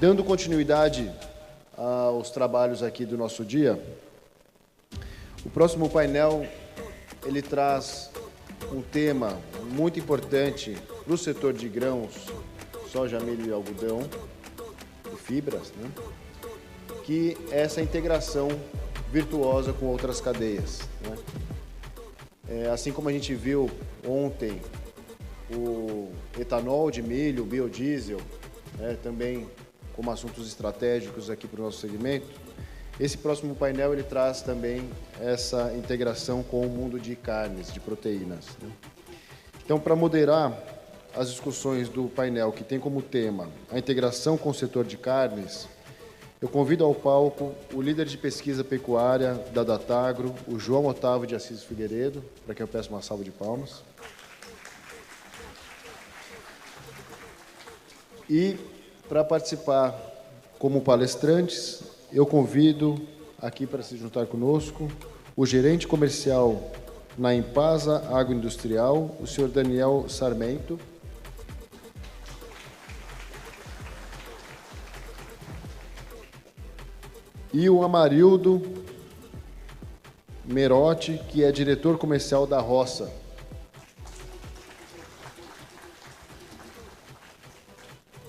Dando continuidade aos trabalhos aqui do nosso dia, o próximo painel, ele traz um tema muito importante para o setor de grãos, soja, milho e algodão, e fibras, né? Que é essa integração virtuosa com outras cadeias, né? Assim como a gente viu ontem o etanol de milho, o biodiesel, né, também como assuntos estratégicos aqui para o nosso segmento, esse próximo painel ele traz também essa integração com o mundo de carnes, de proteínas, né? Então, para moderar as discussões do painel que tem como tema a integração com o setor de carnes, eu convido ao palco o líder de pesquisa pecuária da Datagro, o João Otávio de Assis Figueiredo, para quem eu peço uma salva de palmas. E, para participar como palestrantes, eu convido aqui para se juntar conosco o gerente comercial na Impasa Agroindustrial, o senhor Daniel Sarmento. E o Amarildo Merotti, que é diretor comercial da Roça.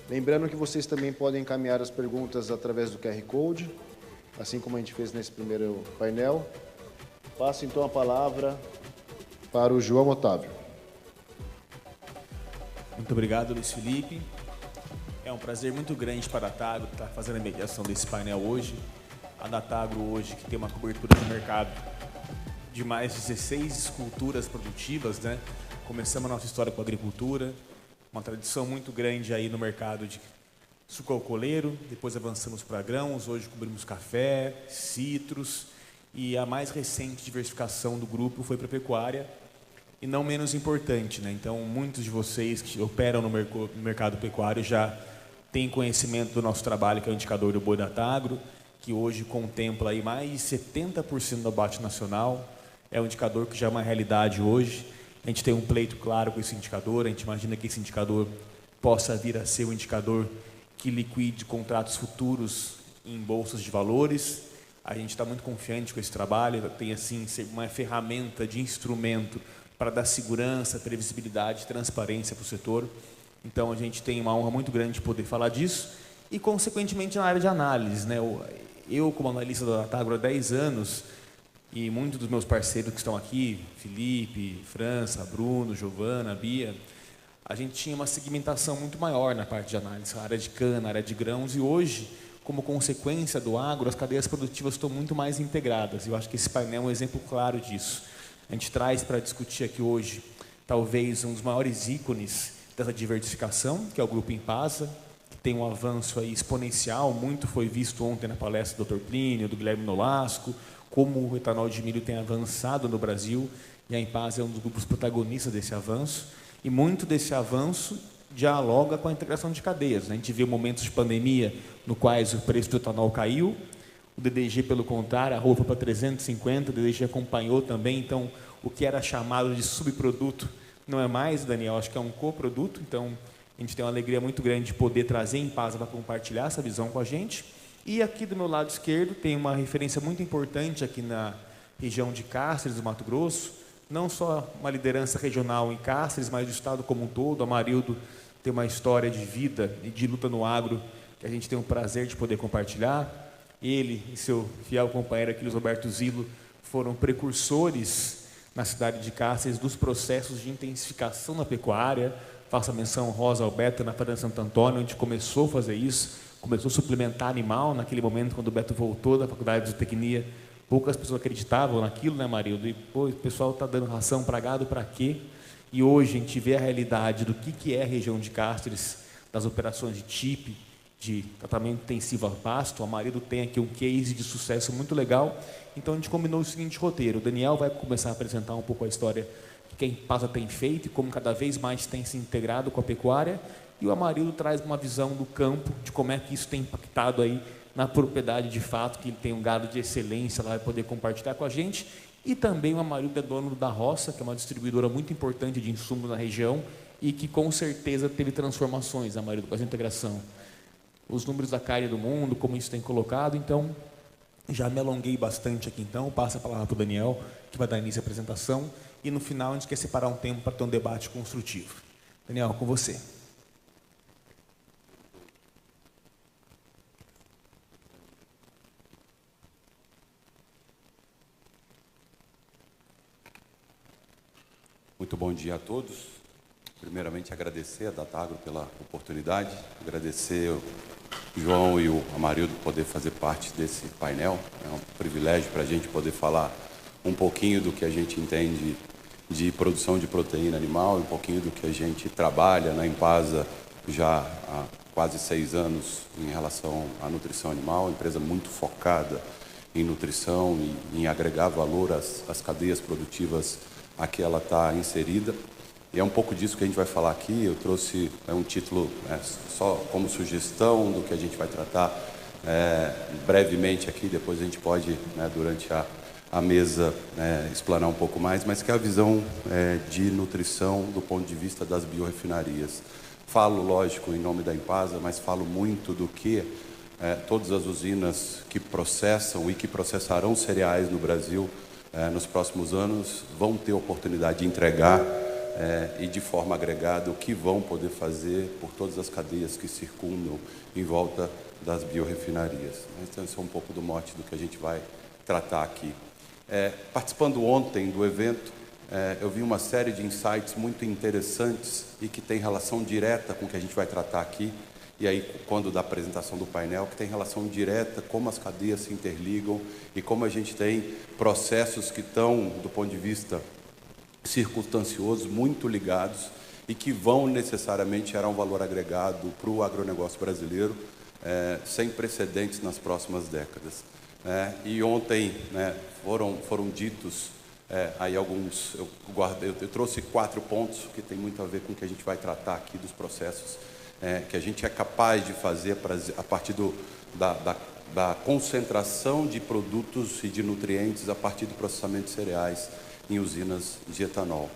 Lembrando que vocês também podem encaminhar as perguntas através do QR Code, assim como a gente fez nesse primeiro painel. Passo então a palavra para o João Otávio. Muito obrigado, Luiz Felipe. É um prazer muito grande para a Datagro estar fazendo a mediação desse painel hoje. A Datagro hoje, que tem uma cobertura de mercado de mais de 16 culturas produtivas, né? Começamos a nossa história com a agricultura, uma tradição muito grande aí no mercado de sucroalcooleiro, depois avançamos para grãos, hoje cobrimos café, citros, e a mais recente diversificação do grupo foi para a pecuária, e não menos importante, né? Então, muitos de vocês que operam no mercado pecuário já têm conhecimento do nosso trabalho, que é o indicador do boi Datagro, que hoje contempla aí mais de 70% do abate nacional, é um indicador que já é uma realidade hoje. A gente tem um pleito claro com esse indicador, a gente imagina que esse indicador possa vir a ser um indicador que liquide contratos futuros em bolsas de valores. A gente está muito confiante com esse trabalho, tem assim uma ferramenta de instrumento para dar segurança, previsibilidade, transparência para o setor. Então a gente tem uma honra muito grande de poder falar disso e, consequentemente, na área de análise, né? Eu, como analista da Datagro há 10 anos, e muitos dos meus parceiros que estão aqui, Felipe, França, Bruno, Giovana, Bia, a gente tinha uma segmentação muito maior na parte de análise, a área de cana, a área de grãos, e hoje, como consequência do agro, as cadeias produtivas estão muito mais integradas. Eu acho que esse painel é um exemplo claro disso. A gente traz para discutir aqui hoje, talvez, um dos maiores ícones dessa diversificação, que é o Grupo Impasa, que tem um avanço aí exponencial, muito foi visto ontem na palestra do Dr. Plínio, do Guilherme Nolasco, como o etanol de milho tem avançado no Brasil, e a Impasa é um dos grupos protagonistas desse avanço, e muito desse avanço dialoga com a integração de cadeias. A gente viu momentos de pandemia no quais o preço do etanol caiu, o DDG, pelo contrário, a roupa para 350, o DDG acompanhou também, então o que era chamado de subproduto não é mais, Daniel, acho que é um coproduto, então a gente tem uma alegria muito grande de poder trazer a Impasa para compartilhar essa visão com a gente. E aqui do meu lado esquerdo tem uma referência muito importante aqui na região de Cáceres, do Mato Grosso, não só uma liderança regional em Cáceres, mas do estado como um todo. Amarildo tem uma história de vida e de luta no agro que a gente tem o prazer de poder compartilhar. Ele e seu fiel companheiro aqui, Luiz Roberto Zilo, foram precursores na cidade de Cáceres dos processos de intensificação na pecuária. Faço a menção honrosa ao Beto na Fazenda Santo Antônio, onde começou a fazer isso, começou a suplementar animal. Naquele momento, quando o Beto voltou da faculdade de zootecnia, poucas pessoas acreditavam naquilo, né, Marildo? E, pô, o pessoal está dando ração para gado para quê? E hoje a gente vê a realidade do que é a região de Cáceres, das operações de TIP, de tratamento intensivo a pasto. O Amarildo tem aqui um case de sucesso muito legal. Então a gente combinou o seguinte roteiro: o Daniel vai começar a apresentar um pouco a história que a Impasa tem feito e como cada vez mais tem se integrado com a pecuária, e o Amarildo traz uma visão do campo, de como é que isso tem impactado aí na propriedade de fato, que ele tem um gado de excelência lá, vai poder compartilhar com a gente. E também o Amarildo é dono da Roça, que é uma distribuidora muito importante de insumos na região e que com certeza teve transformações, Amarildo, com essa integração. os números da carne do mundo, como isso tem colocado. Então, já me alonguei bastante aqui, então passo a palavra para o Daniel, que vai dar início à apresentação, e no final a gente quer separar um tempo para ter um debate construtivo. Daniel, com você. Muito bom dia a todos. Primeiramente, agradecer a Datagro pela oportunidade, agradecer o João e o Amarildo por poder fazer parte desse painel. É um privilégio para a gente poder falar um pouquinho do que a gente entende de produção de proteína animal, um pouquinho do que a gente trabalha na Impasa já há quase 6 anos em relação à nutrição animal, empresa muito focada em nutrição e em agregar valor às cadeias produtivas a que ela está inserida. E é um pouco disso que a gente vai falar aqui. Eu trouxe um título só como sugestão do que a gente vai tratar brevemente aqui, depois a gente pode, durante a mesa, explanar um pouco mais, mas que é a visão de nutrição do ponto de vista das biorefinarias. Falo, lógico, em nome da Impasa, mas falo muito do que todas as usinas que processam e que processarão cereais no Brasil nos próximos anos vão ter oportunidade de entregar e de forma agregada o que vão poder fazer por todas as cadeias que circundam em volta das biorefinarias. Então, esse é um pouco do mote do que a gente vai tratar aqui. Participando ontem do evento, eu vi uma série de insights muito interessantes e que tem relação direta com o que a gente vai tratar aqui. E aí, quando da apresentação do painel, que tem relação direta como as cadeias se interligam e como a gente tem processos que estão, do ponto de vista circunstancioso, muito ligados e que vão necessariamente gerar um valor agregado para o agronegócio brasileiro sem precedentes nas próximas décadas. E ontem foram ditos aí alguns, eu trouxe 4 pontos que tem muito a ver com o que a gente vai tratar aqui dos processos que a gente é capaz de fazer a partir da concentração de produtos e de nutrientes a partir do processamento de cereais em usinas de etanol.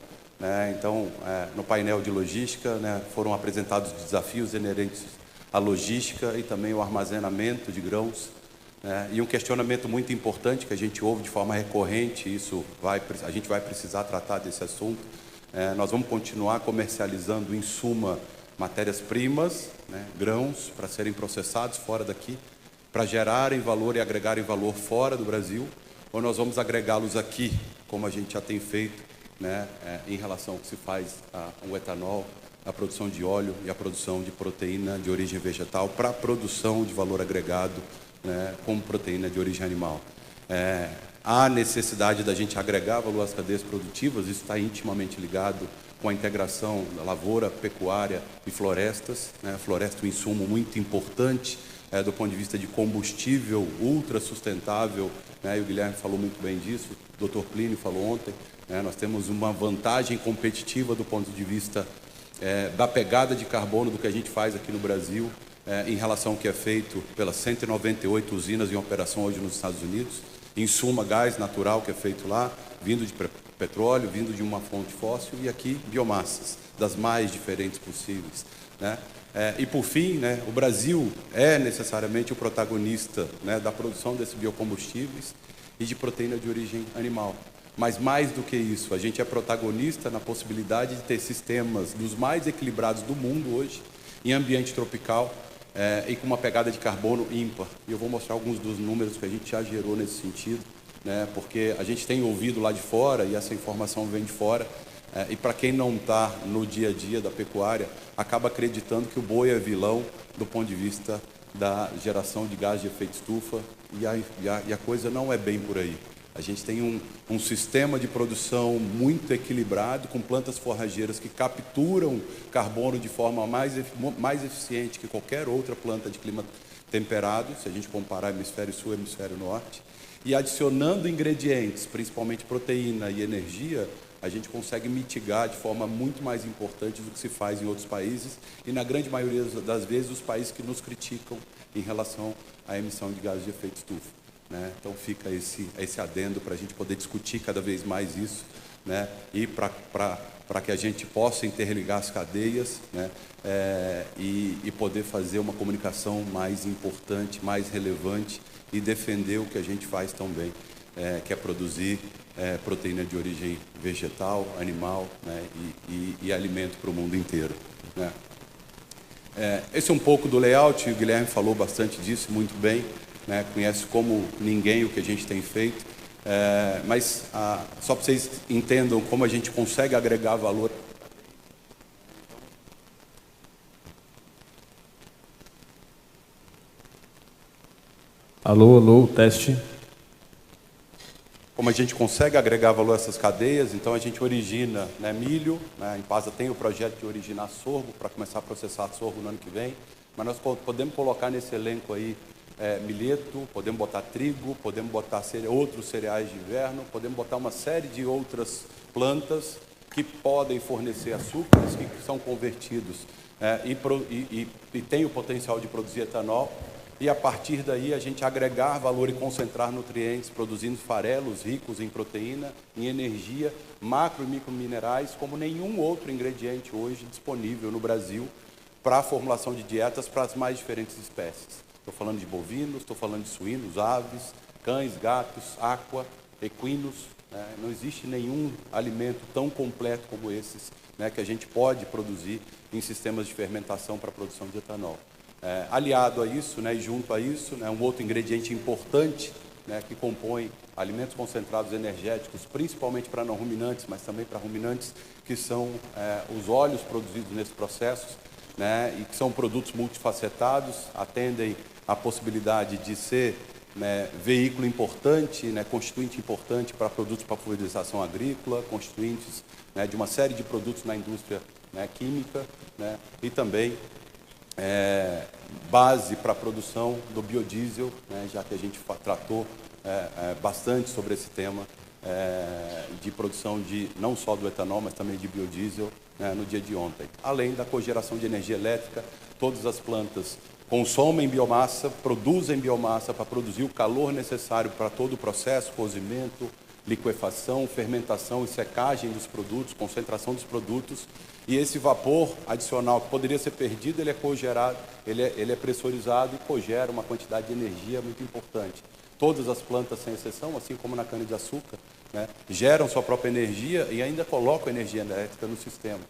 Então, no painel de logística, foram apresentados desafios inerentes à logística e também o armazenamento de grãos, e um questionamento muito importante que a gente ouve de forma recorrente, a gente vai precisar tratar desse assunto. Nós vamos continuar comercializando, em suma, matérias-primas, grãos, para serem processados fora daqui, para gerarem valor e agregarem valor fora do Brasil, ou nós vamos agregá-los aqui, como a gente já tem feito, em relação ao que se faz ao etanol, a produção de óleo e a produção de proteína de origem vegetal para a produção de valor agregado, como proteína de origem animal. Há necessidade da gente agregar valor às cadeias produtivas, isso está intimamente ligado com a integração da lavoura, pecuária e florestas. Floresta é um insumo muito importante do ponto de vista de combustível ultra sustentável, e o Guilherme falou muito bem disso, o Dr. Plínio falou ontem, nós temos uma vantagem competitiva do ponto de vista da pegada de carbono do que a gente faz aqui no Brasil, em relação ao que é feito pelas 198 usinas em operação hoje nos Estados Unidos, em suma gás natural que é feito lá, vindo de petróleo, vindo de uma fonte fóssil, e aqui biomassas, das mais diferentes possíveis. E por fim, o Brasil é necessariamente o protagonista da produção desses biocombustíveis e de proteína de origem animal. Mas mais do que isso, a gente é protagonista na possibilidade de ter sistemas dos mais equilibrados do mundo hoje, em ambiente tropical, e com uma pegada de carbono ímpar. E eu vou mostrar alguns dos números que a gente já gerou nesse sentido, porque a gente tem ouvido lá de fora e essa informação vem de fora, e para quem não está no dia a dia da pecuária, acaba acreditando que o boi é vilão do ponto de vista da geração de gás de efeito estufa, e a coisa não é bem por aí. A gente tem um sistema de produção muito equilibrado, com plantas forrageiras que capturam carbono de forma mais eficiente que qualquer outra planta de clima temperado, se a gente comparar hemisfério sul e hemisfério norte, e adicionando ingredientes, principalmente proteína e energia, a gente consegue mitigar de forma muito mais importante do que se faz em outros países, e na grande maioria das vezes os países que nos criticam em relação à emissão de gases de efeito estufa. Então fica esse adendo para a gente poder discutir cada vez mais isso, e para para que a gente possa interligar as cadeias, né, e poder fazer uma comunicação mais importante, mais relevante e defender o que a gente faz tão bem, que é produzir proteína de origem vegetal, animal, né, e alimento para o mundo inteiro, né. Esse é um pouco do layout, o Guilherme falou bastante disso, muito bem, né, conhece como ninguém o que a gente tem feito, mas só para vocês entendam como a gente consegue agregar valor. Alô, alô, teste. Como a gente consegue agregar valor a essas cadeias, então a gente origina, né, milho, né, a Impasa tem o projeto de originar sorgo para começar a processar sorgo no ano que vem, mas nós podemos colocar nesse elenco aí milheto, podemos botar trigo, podemos botar outros cereais de inverno, podemos botar uma série de outras plantas que podem fornecer açúcares que são convertidos e têm o potencial de produzir etanol. E, a partir daí, a gente agregar valor e concentrar nutrientes, produzindo farelos ricos em proteína, em energia, macro e microminerais, como nenhum outro ingrediente hoje disponível no Brasil para a formulação de dietas para as mais diferentes espécies. Estou falando de bovinos, estou falando de suínos, aves, cães, gatos, aqua, equinos. Né? Não existe nenhum alimento tão completo como esses, né, que a gente pode produzir em sistemas de fermentação para a produção de etanol. Aliado a isso, né, e junto a isso, né, um outro ingrediente importante, né, que compõe alimentos concentrados energéticos, principalmente para não ruminantes, mas também para ruminantes, que são os óleos produzidos nesses processos, né, e que são produtos multifacetados, atendem a possibilidade de ser, né, veículo importante, né, constituinte importante para produtos para pulverização agrícola, constituintes, né, de uma série de produtos na indústria, né, química, né, e também base para a produção do biodiesel, né, já que a gente tratou bastante sobre esse tema de produção não só do etanol, mas também de biodiesel, né, no dia de ontem. Além da cogeração de energia elétrica, todas as plantas consomem biomassa, produzem biomassa para produzir o calor necessário para todo o processo, cozimento, liquefação, fermentação e secagem dos produtos, concentração dos produtos, e esse vapor adicional que poderia ser perdido, ele é cogerado, ele é pressurizado e cogera uma quantidade de energia muito importante. Todas as plantas, sem exceção, assim como na cana-de-açúcar, né, geram sua própria energia e ainda colocam energia elétrica no sistema.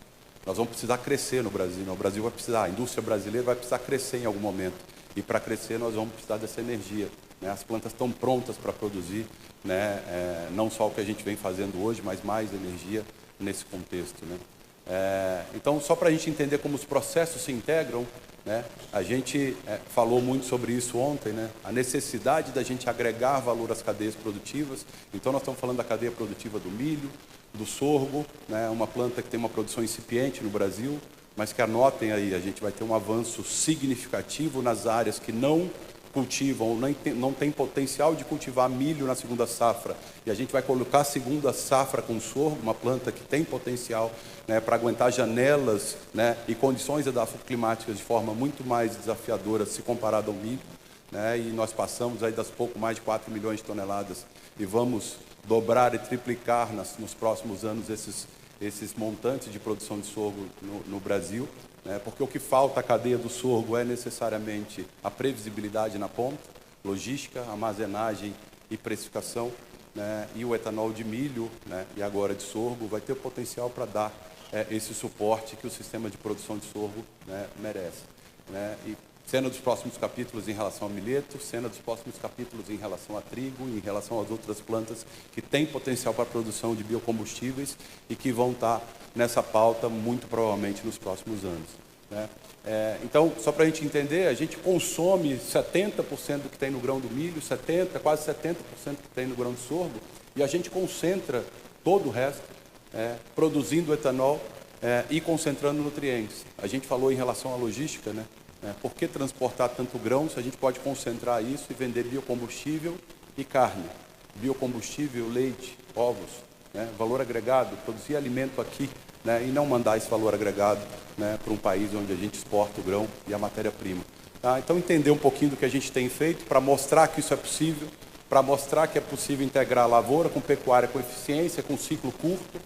Nós vamos precisar crescer no Brasil, né? O Brasil vai precisar, a indústria brasileira vai precisar crescer em algum momento, e para crescer nós vamos precisar dessa energia. Né? As plantas estão prontas para produzir, né, não só o que a gente vem fazendo hoje, mas mais energia nesse contexto. Né? Então, só para a gente entender como os processos se integram, né, a gente falou muito sobre isso ontem, né, a necessidade da gente agregar valor às cadeias produtivas. Então, nós estamos falando da cadeia produtiva do milho, do sorgo, né, uma planta que tem uma produção incipiente no Brasil, mas que, anotem aí, a gente vai ter um avanço significativo nas áreas que não cultivam, não tem potencial de cultivar milho na segunda safra, e a gente vai colocar a segunda safra com sorgo, uma planta que tem potencial, né, para aguentar janelas, né, e condições edafoclimáticas de forma muito mais desafiadora se comparado ao milho, né, e nós passamos aí das pouco mais de 4 milhões de toneladas e vamos dobrar e triplicar nos próximos anos esses montantes de produção de sorgo no Brasil. Porque o que falta à cadeia do sorgo é necessariamente a previsibilidade na ponta, logística, armazenagem e precificação, né, e o etanol de milho, né, e agora de sorgo vai ter o potencial para dar esse suporte que o sistema de produção de sorgo, né, merece. Né, e cena dos próximos capítulos em relação ao milheto, cena dos próximos capítulos em relação a trigo, em relação às outras plantas que têm potencial para a produção de biocombustíveis e que vão estar nessa pauta muito provavelmente nos próximos anos. Né? Então, só para a gente entender, a gente consome 70% do que tem no grão do milho, quase 70% do que tem no grão de sorgo, e a gente concentra todo o resto, produzindo etanol e concentrando nutrientes. A gente falou em relação à logística, né? Por que transportar tanto grão se a gente pode concentrar isso e vender biocombustível e carne? Biocombustível, leite, ovos, né? Valor agregado, produzir alimento aqui, né? E não mandar esse valor agregado, né, para um país onde a gente exporta o grão e a matéria-prima. Tá? Então, entender um pouquinho do que a gente tem feito para mostrar que isso é possível, para mostrar que é possível integrar a lavoura com pecuária com eficiência, com ciclo curto,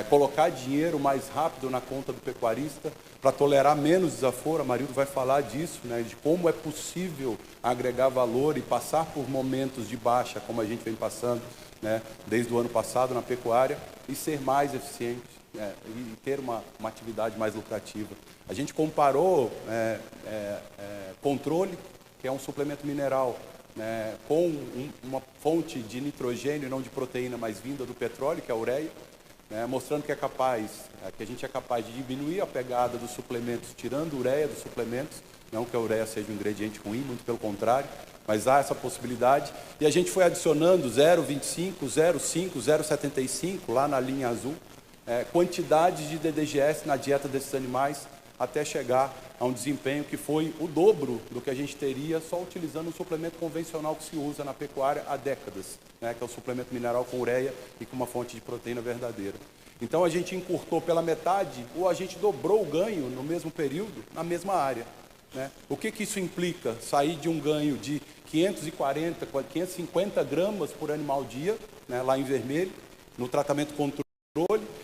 colocar dinheiro mais rápido na conta do pecuarista, para tolerar menos desaforo. A Marildo vai falar disso, né, de como é possível agregar valor e passar por momentos de baixa, como a gente vem passando, né, desde o ano passado na pecuária, e ser mais eficiente, e ter uma atividade mais lucrativa. A gente comparou controle, que é um suplemento mineral, né, com uma fonte de nitrogênio, não de proteína, mas vinda do petróleo, que é a ureia, né, mostrando que que a gente é capaz de diminuir a pegada dos suplementos, tirando ureia dos suplementos, não que a ureia seja um ingrediente ruim, muito pelo contrário, mas há essa possibilidade. E a gente foi adicionando 0,25, 0,5, 0,75 lá na linha azul, quantidades de DDGS na dieta desses animais, até chegar a um desempenho que foi o dobro do que a gente teria só utilizando um suplemento convencional que se usa na pecuária há décadas, né, que é o suplemento mineral com ureia e com uma fonte de proteína verdadeira. Então a gente encurtou pela metade ou a gente dobrou o ganho no mesmo período, na mesma área, né? O que isso implica? Sair de um ganho de 540, 550 gramas por animal dia, né, lá em vermelho, no tratamento controle.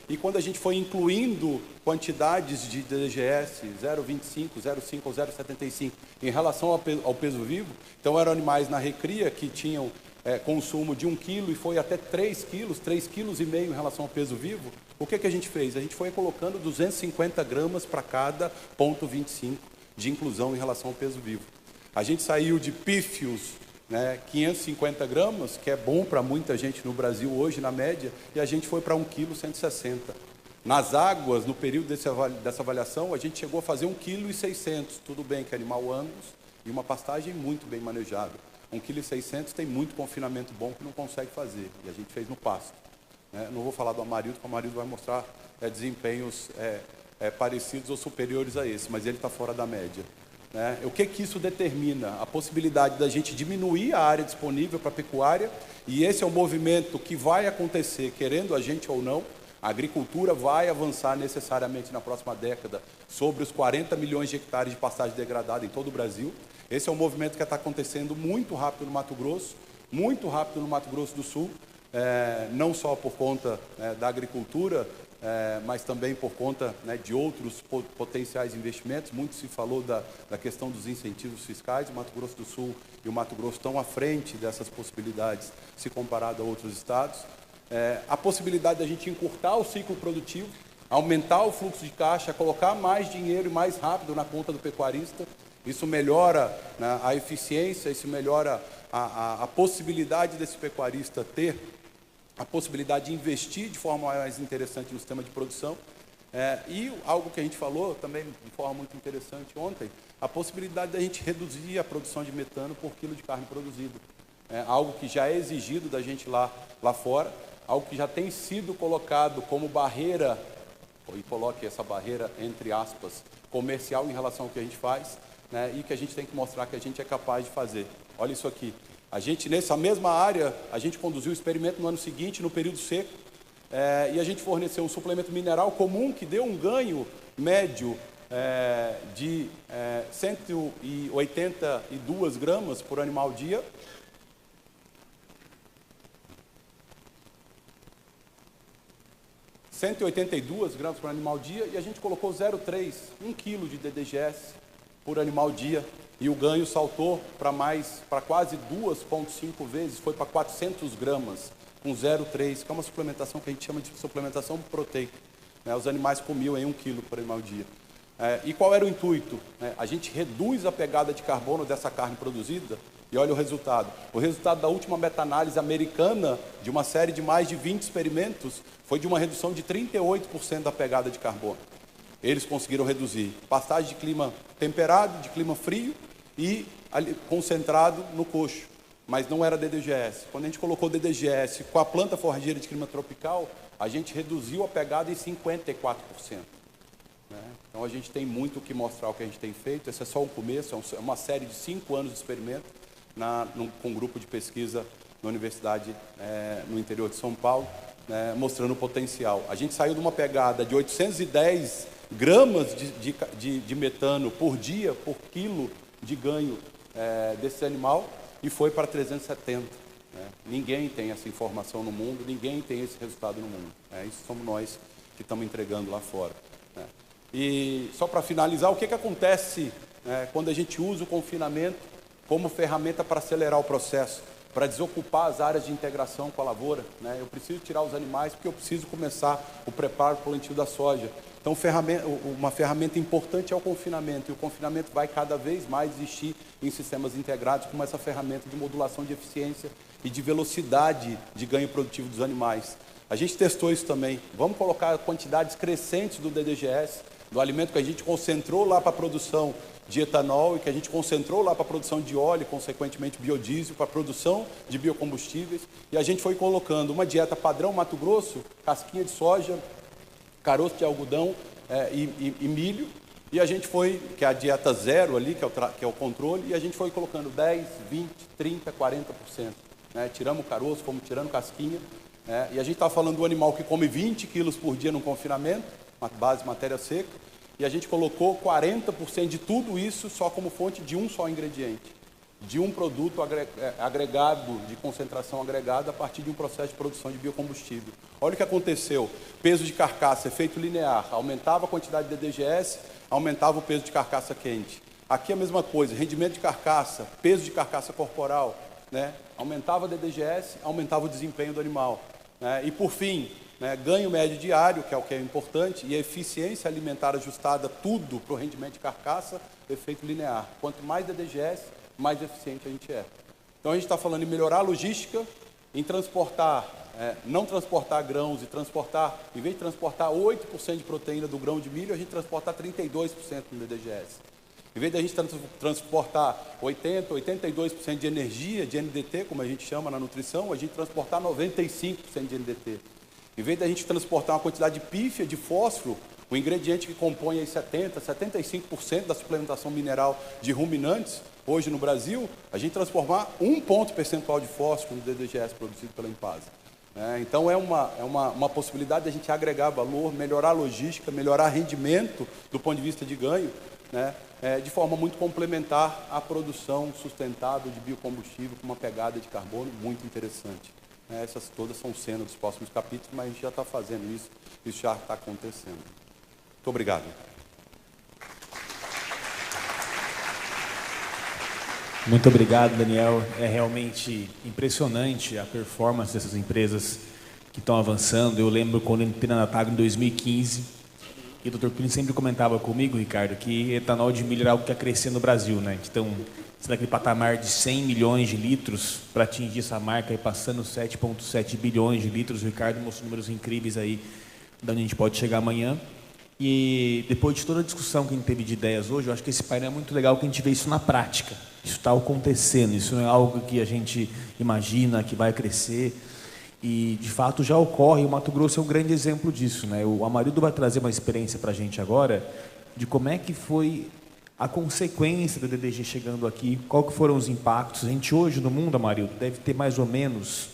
E quando a gente foi incluindo quantidades de DDGS 0,25, 0,5 ou 0,75 em relação ao peso vivo, então eram animais na recria que tinham consumo de 1 kg e foi até 3 kg, 3,5 kg em relação ao peso vivo. O que a gente fez? A gente foi colocando 250 gramas para cada 0,25 de inclusão em relação ao peso vivo. A gente saiu de pífios, 550 gramas, que é bom para muita gente no Brasil hoje, na média, e a gente foi para 1,160 kg. Nas águas, no período dessa avaliação, a gente chegou a fazer 1,6 kg. Tudo bem que é animal Angus e uma pastagem muito bem manejada. 1,6 kg tem muito confinamento bom que não consegue fazer, e a gente fez no pasto. Não vou falar do Amarildo, porque o Amarildo vai mostrar desempenhos parecidos ou superiores a esse, mas ele está fora da média. O que isso determina? A possibilidade da gente diminuir a área disponível para a pecuária, e esse é um movimento que vai acontecer, querendo a gente ou não. A agricultura vai avançar necessariamente na próxima década sobre os 40 milhões de hectares de pastagem degradada em todo o Brasil. Esse é um movimento que está acontecendo muito rápido no Mato Grosso, muito rápido no Mato Grosso do Sul, não só por conta da agricultura, mas também por conta de outros potenciais investimentos. Muito se falou da questão dos incentivos fiscais. O Mato Grosso do Sul e o Mato Grosso estão à frente dessas possibilidades, se comparado a outros estados. A possibilidade da gente encurtar o ciclo produtivo, aumentar o fluxo de caixa, colocar mais dinheiro e mais rápido na conta do pecuarista. Isso melhora a eficiência, isso melhora a possibilidade desse pecuarista ter a possibilidade de investir de forma mais interessante no sistema de produção. E algo que a gente falou também de forma muito interessante ontem, a possibilidade da gente reduzir a produção de metano por quilo de carne produzida. Algo que já é exigido da gente lá fora, algo que já tem sido colocado como barreira, e coloque essa barreira entre aspas, comercial em relação ao que a gente faz, e que a gente tem que mostrar que a gente é capaz de fazer. Olha isso aqui. A gente, nessa mesma área, a gente conduziu o experimento no ano seguinte, no período seco, e a gente forneceu um suplemento mineral comum que deu um ganho médio de 182 gramas por animal dia. gramas por animal dia, e a gente colocou 0,3, 1 kg de DDGS por animal dia, e o ganho saltou para quase 2,5 vezes, foi para 400 gramas, com 0,3, que é uma suplementação que a gente chama de suplementação proteica. Os animais comiam em 1 kg por animal dia. E qual era o intuito? A gente reduz a pegada de carbono dessa carne produzida, e olha o resultado. O resultado da última meta-análise americana, de uma série de mais de 20 experimentos, foi de uma redução de 38% da pegada de carbono. Eles conseguiram reduzir pastagem de clima temperado, de clima frio e concentrado no coxo, mas não era DDGS. Quando a gente colocou DDGS com a planta forrageira de clima tropical, a gente reduziu a pegada em 54%. Então a gente tem muito o que mostrar o que a gente tem feito. Esse é só o começo, é uma série de 5 anos de experimento com um grupo de pesquisa na universidade no interior de São Paulo, mostrando o potencial. A gente saiu de uma pegada de 810 gramas de metano por dia, por quilo de ganho desse animal, e foi para 370. Ninguém tem essa informação no mundo, ninguém tem esse resultado no mundo. Isso somos nós estamos entregando lá fora, né? E só para finalizar, o que acontece quando a gente usa o confinamento como ferramenta para acelerar o processo, para desocupar as áreas de integração com a lavoura, né? Eu preciso tirar os animais porque eu preciso começar o preparo para o plantio da soja. Então, uma ferramenta importante é o confinamento, e o confinamento vai cada vez mais existir em sistemas integrados como essa ferramenta de modulação de eficiência e de velocidade de ganho produtivo dos animais. A gente testou isso também. Vamos colocar quantidades crescentes do DDGS, do alimento que a gente concentrou lá para a produção de etanol e que a gente concentrou lá para a produção de óleo, consequentemente biodiesel, para a produção de biocombustíveis. E a gente foi colocando uma dieta padrão Mato Grosso, casquinha de soja, caroço de algodão e milho. E a gente foi, que é a dieta zero ali, que é o controle, e a gente foi colocando 10, 20, 30, 40%. Né? Tiramos o caroço, fomos tirando casquinha. E a gente está falando do animal que come 20 quilos por dia no confinamento, uma base matéria seca, e a gente colocou 40% de tudo isso só como fonte de um só ingrediente, de um produto agregado, de concentração agregada a partir de um processo de produção de biocombustível. Olha o que aconteceu, peso de carcaça, efeito linear, aumentava a quantidade de DDGS, aumentava o peso de carcaça quente. Aqui a mesma coisa, rendimento de carcaça, peso de carcaça corporal, né? Aumentava a DDGS, aumentava o desempenho do animal. E por fim, ganho médio diário, que é o que é importante, e a eficiência alimentar ajustada, tudo para o rendimento de carcaça, efeito linear. Quanto mais DDGS, mais eficiente a gente é. Então a gente está falando em melhorar a logística, em transportar, não transportar grãos e transportar, em vez de transportar 8% de proteína do grão de milho, a gente transportar 32% no DDGS. Em vez de a gente transportar 80%, 82% de energia, de NDT, como a gente chama na nutrição, a gente transportar 95% de NDT. Em vez de a gente transportar uma quantidade pífia de fósforo, o ingrediente que compõe aí 70%, 75% da suplementação mineral de ruminantes, hoje no Brasil, a gente transformar 1 ponto percentual de fósforo no DDGS produzido pela Impasa. Então é uma possibilidade de a gente agregar valor, melhorar a logística, melhorar rendimento do ponto de vista de ganho, de forma muito complementar à produção sustentável de biocombustível com uma pegada de carbono muito interessante. Essas todas são cenas dos próximos capítulos, mas a gente já está fazendo isso já está acontecendo. Muito obrigado. Muito obrigado, Daniel. É realmente impressionante a performance dessas empresas que estão avançando. Eu lembro quando eu entrei na Natagro em 2015, e o Dr. Plínio sempre comentava comigo, Ricardo, que etanol de milho era algo que ia crescer no Brasil, né? Então, naquele patamar de 100 milhões de litros para atingir essa marca e passando 7,7 bilhões de litros. O Ricardo mostrou números incríveis aí, de onde a gente pode chegar amanhã. E depois de toda a discussão que a gente teve de ideias hoje, eu acho que esse painel é muito legal que a gente vê isso na prática. Isso está acontecendo, isso não é algo que a gente imagina que vai crescer. E, de fato, já ocorre. O Mato Grosso é um grande exemplo disso, né? O Amarildo vai trazer uma experiência para a gente agora de como é que foi a consequência do DDG chegando aqui, qual que foram os impactos. A gente hoje no mundo, Amarildo, deve ter mais ou menos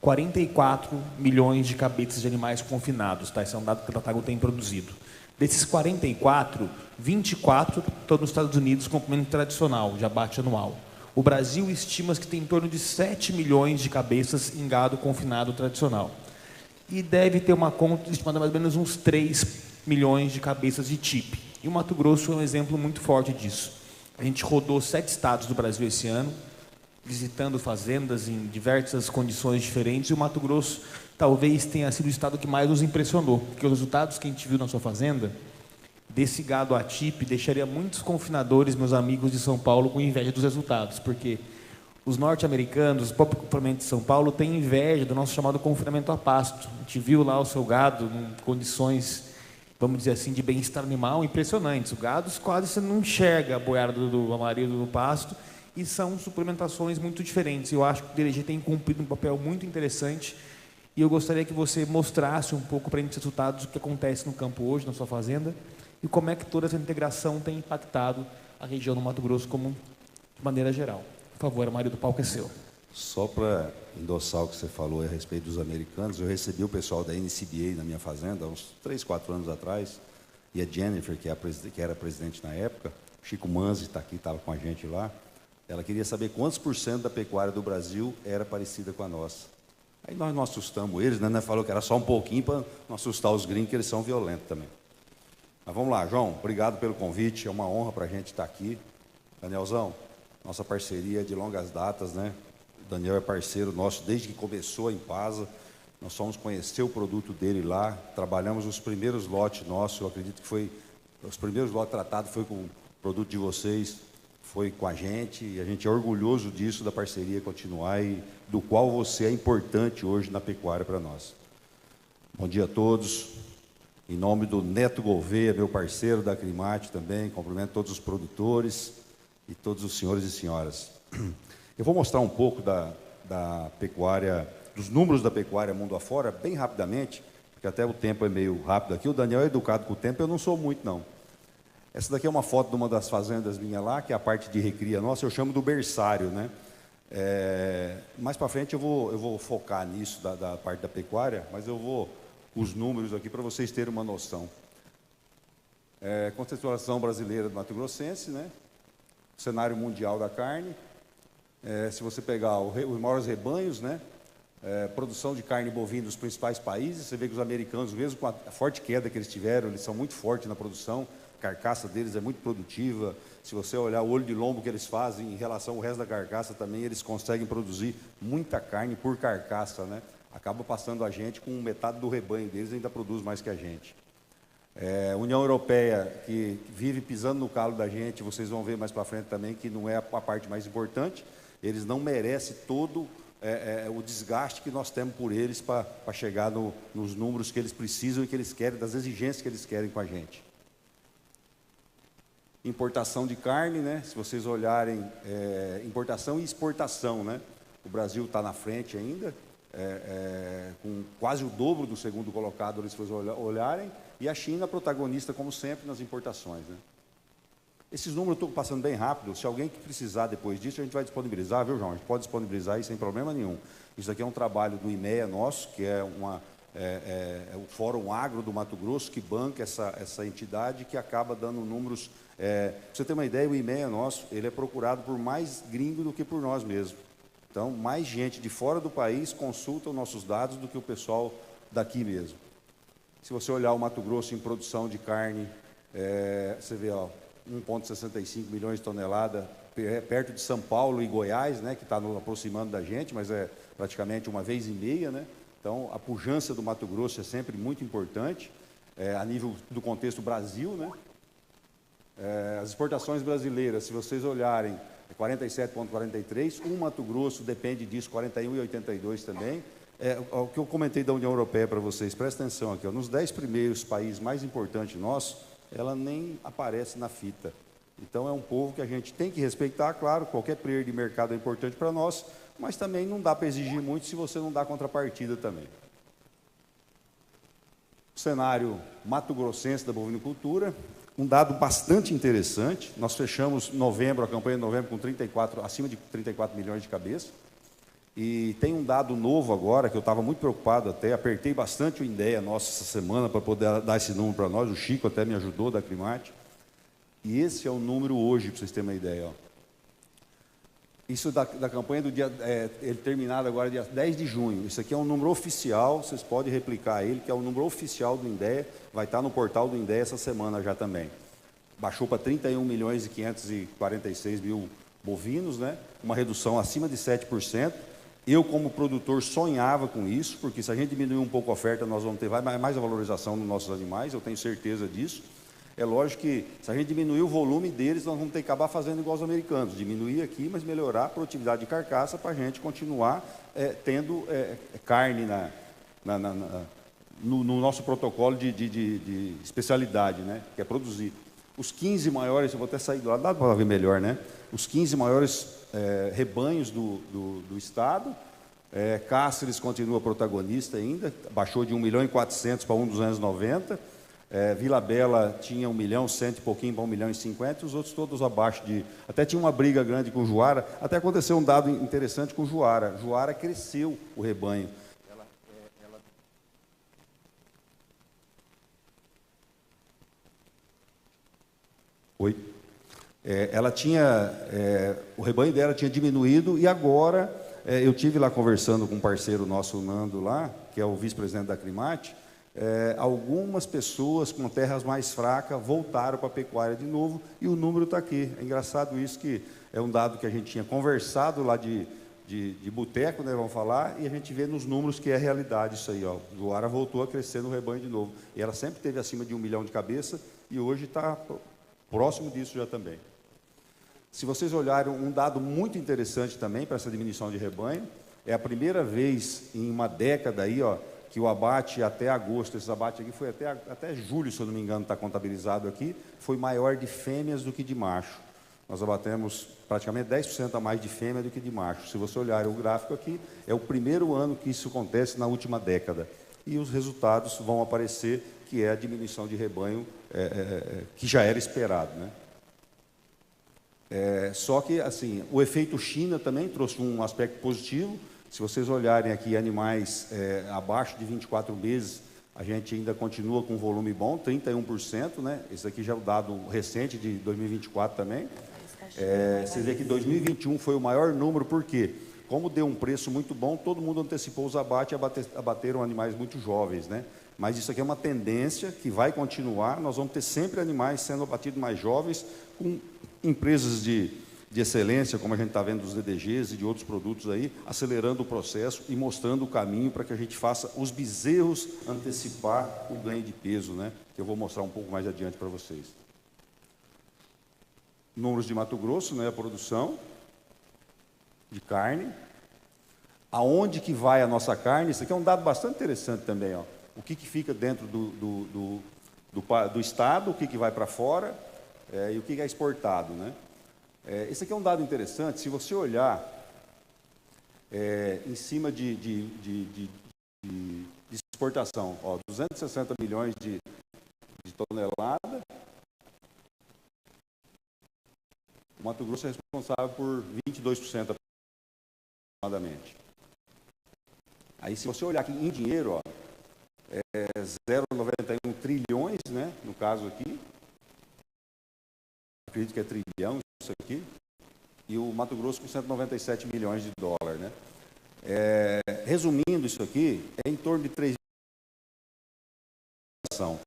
44 milhões de cabeças de animais confinados, tá? Esse é um dado que a Natagro tem produzido. Desses 44, 24 estão nos Estados Unidos com comportamento tradicional, de abate anual. O Brasil estima que tem em torno de 7 milhões de cabeças em gado confinado tradicional. E deve ter uma conta estimada mais ou menos uns 3 milhões de cabeças de TIP. E o Mato Grosso é um exemplo muito forte disso. A gente rodou 7 estados do Brasil esse ano, visitando fazendas em diversas condições diferentes, e o Mato Grosso talvez tenha sido o estado que mais nos impressionou, porque os resultados que a gente viu na sua fazenda, desse gado ATIP, deixaria muitos confinadores, meus amigos de São Paulo, com inveja dos resultados, porque os norte-americanos, o próprio confinamento de São Paulo, tem inveja do nosso chamado confinamento a pasto. A gente viu lá o seu gado em condições, vamos dizer assim, de bem-estar animal impressionantes. O gado quase você não enxerga a boiada do Amarildo no pasto, e são suplementações muito diferentes. Eu acho que o DDG tem cumprido um papel muito interessante, e eu gostaria que você mostrasse um pouco para a gente os resultados do que acontece no campo hoje, na sua fazenda, e como é que toda essa integração tem impactado a região do Mato Grosso como de maneira geral. Por favor, Amarildo, o palco é seu. Só para endossar o que você falou a respeito dos americanos, eu recebi o pessoal da NCBA na minha fazenda, há uns 3, 4 anos atrás, e a Jennifer, que era presidente na época, Chico Manzi está aqui, estava com a gente lá, ela queria saber quantos % da pecuária do Brasil era parecida com a nossa. Aí nós não assustamos eles, né? Nós falou que era só um pouquinho para não assustar os gringos, que eles são violentos também. Mas vamos lá, João, obrigado pelo convite, é uma honra para a gente estar aqui. Danielzão, nossa parceria é de longas datas, né? O Daniel é parceiro nosso desde que começou a Impasa. Nós fomos conhecer o produto dele lá, trabalhamos os primeiros lotes nossos, eu acredito que foi, os primeiros lotes tratados foi com o produto de vocês, foi com a gente, e a gente é orgulhoso disso, da parceria continuar, e do qual você é importante hoje na pecuária para nós. Bom dia a todos, em nome do Neto Gouveia, meu parceiro da Acrimate também, cumprimento todos os produtores e todos os senhores e senhoras. Eu vou mostrar um pouco da pecuária, dos números da pecuária mundo afora, bem rapidamente, porque até o tempo é meio rápido aqui. O Daniel é educado com o tempo, eu não sou muito, não. Essa daqui é uma foto de uma das fazendas minhas lá, que é a parte de recria nossa, eu chamo do berçário, né? Mais para frente eu vou focar nisso, da parte da pecuária, mas eu vou os números aqui para vocês terem uma noção. Contextualização brasileira do Mato Grossense, né? Cenário mundial da carne. Se você pegar os maiores rebanhos, né? Produção de carne bovina dos principais países, você vê que os americanos, mesmo com a forte queda que eles tiveram, eles são muito fortes na produção, a carcaça deles é muito produtiva. Se você olhar o olho de lombo que eles fazem em relação ao resto da carcaça também, eles conseguem produzir muita carne por carcaça, né? Acaba passando a gente com metade do rebanho deles, ainda produz mais que a gente. União Europeia, que vive pisando no calo da gente, vocês vão ver mais para frente também, que não é a parte mais importante, eles não merecem todo o desgaste que nós temos por eles para chegar nos números que eles precisam e que eles querem, das exigências que eles querem com a gente. Importação de carne, né? Se vocês olharem, importação e exportação, né? O Brasil está na frente ainda, com quase o dobro do segundo colocado, se vocês olharem, e a China protagonista, como sempre, nas importações, né? Esses números eu estou passando bem rápido. Se alguém que precisar depois disso, a gente vai disponibilizar, viu, João? A gente pode disponibilizar isso sem problema nenhum. Isso aqui é um trabalho do IMEA nosso, que é o Fórum Agro do Mato Grosso, que banca essa entidade, que acaba dando números. Para você ter uma ideia, o IMEA nosso, ele é procurado por mais gringo do que por nós mesmos. Então, mais gente de fora do país consulta os nossos dados do que o pessoal daqui mesmo. Se você olhar o Mato Grosso em produção de carne, você vê, ó, 1,65 milhões de toneladas, perto de São Paulo e Goiás, né, que está aproximando da gente, mas é praticamente uma vez e meia, né? Então, a pujança do Mato Grosso é sempre muito importante, a nível do contexto Brasil, né? As exportações brasileiras, se vocês olharem, 47,43, o Mato Grosso depende disso, 41,82 também. O que eu comentei da União Europeia para vocês, presta atenção aqui, ó, nos 10 primeiros países mais importantes nossos, ela nem aparece na fita. Então, é um povo que a gente tem que respeitar, claro, qualquer player de mercado é importante para nós, mas também não dá para exigir muito se você não dá contrapartida também. O cenário mato-grossense da bovinocultura, um dado bastante interessante, nós fechamos a campanha de novembro, com acima de 34 milhões de cabeças, e tem um dado novo agora, que eu estava muito preocupado até, apertei bastante o INDEA nossa essa semana para poder dar esse número para nós, o Chico até me ajudou, da Acrimate, e esse é o número hoje, para vocês terem uma ideia, ó. Isso da campanha do dia, ele terminado agora dia 10 de junho, isso aqui é um número oficial, vocês podem replicar ele, que é o número oficial do INDEA, vai estar no portal do INDEA essa semana já também. Baixou para 31 milhões e 546 mil bovinos, né? Uma redução acima de 7%. Eu, como produtor, sonhava com isso, porque se a gente diminuir um pouco a oferta, nós vamos ter mais a valorização dos nossos animais, eu tenho certeza disso. É lógico que, se a gente diminuir o volume deles, nós vamos ter que acabar fazendo igual os americanos, diminuir aqui, mas melhorar a produtividade de carcaça para a gente continuar tendo carne no nosso protocolo de especialidade, né, que é produzir. Os 15 maiores, eu vou até sair do lado, dá para ver melhor, né? Os 15 maiores rebanhos do estado, Cáceres continua protagonista ainda, baixou de 1.400.000 para 1.290.000, Vila Bela tinha 1.100.000 e pouquinho para 1.050.000, os outros todos abaixo de... Até tinha uma briga grande com Juara, até aconteceu um dado interessante com Juara. Juara cresceu o rebanho. Ela tinha... o rebanho dela tinha diminuído e agora eu tive lá conversando com um parceiro nosso, o Nando, lá, que é o vice-presidente da Crimate. Algumas pessoas com terras mais fracas voltaram para a pecuária de novo e o número está aqui. É engraçado isso, que é um dado que a gente tinha conversado lá de boteco, né, vamos falar, e a gente vê nos números que é realidade isso aí. Ó. O Ara voltou a crescer no rebanho de novo. E ela sempre teve acima de 1 milhão de cabeça e hoje está próximo disso já também. Se vocês olharem, um dado muito interessante também para essa diminuição de rebanho, é a primeira vez em uma década aí, ó, que o abate até agosto, esse abate aqui foi até julho, se eu não me engano, está contabilizado aqui, foi maior de fêmeas do que de macho. Nós abatemos praticamente 10% a mais de fêmea do que de macho. Se você olhar o gráfico aqui, é o primeiro ano que isso acontece na última década. E os resultados vão aparecer, que é a diminuição de rebanho, que já era esperado, né? Só que, assim, o efeito China também trouxe um aspecto positivo. Se vocês olharem aqui animais abaixo de 24 meses, a gente ainda continua com um volume bom, 31%, né? Esse aqui já é o dado recente de 2024 também. Vocês veem que 2021 foi o maior número, por quê? Como deu um preço muito bom, todo mundo antecipou os abates e abateram animais muito jovens, né? Mas isso aqui é uma tendência que vai continuar, nós vamos ter sempre animais sendo abatidos mais jovens, com empresas de excelência, como a gente está vendo dos DDGs e de outros produtos aí, acelerando o processo e mostrando o caminho para que a gente faça os bezerros antecipar o ganho de peso, né? Que eu vou mostrar um pouco mais adiante para vocês. Números de Mato Grosso, né? A produção de carne. Aonde que vai a nossa carne? Isso aqui é um dado bastante interessante também, ó. O que fica dentro do estado, o que vai para fora e o que é exportado, né? Esse aqui é um dado interessante. Se você olhar em cima de exportação, ó, 260 milhões de tonelada, o Mato Grosso é responsável por 22% aproximadamente. Aí, se você olhar aqui em dinheiro, ó, 0,91 trilhões, né, no caso aqui, acredito que é trilhão isso aqui, e o Mato Grosso com 197 milhões de dólares, né? Resumindo isso aqui, é em torno de 3 mil.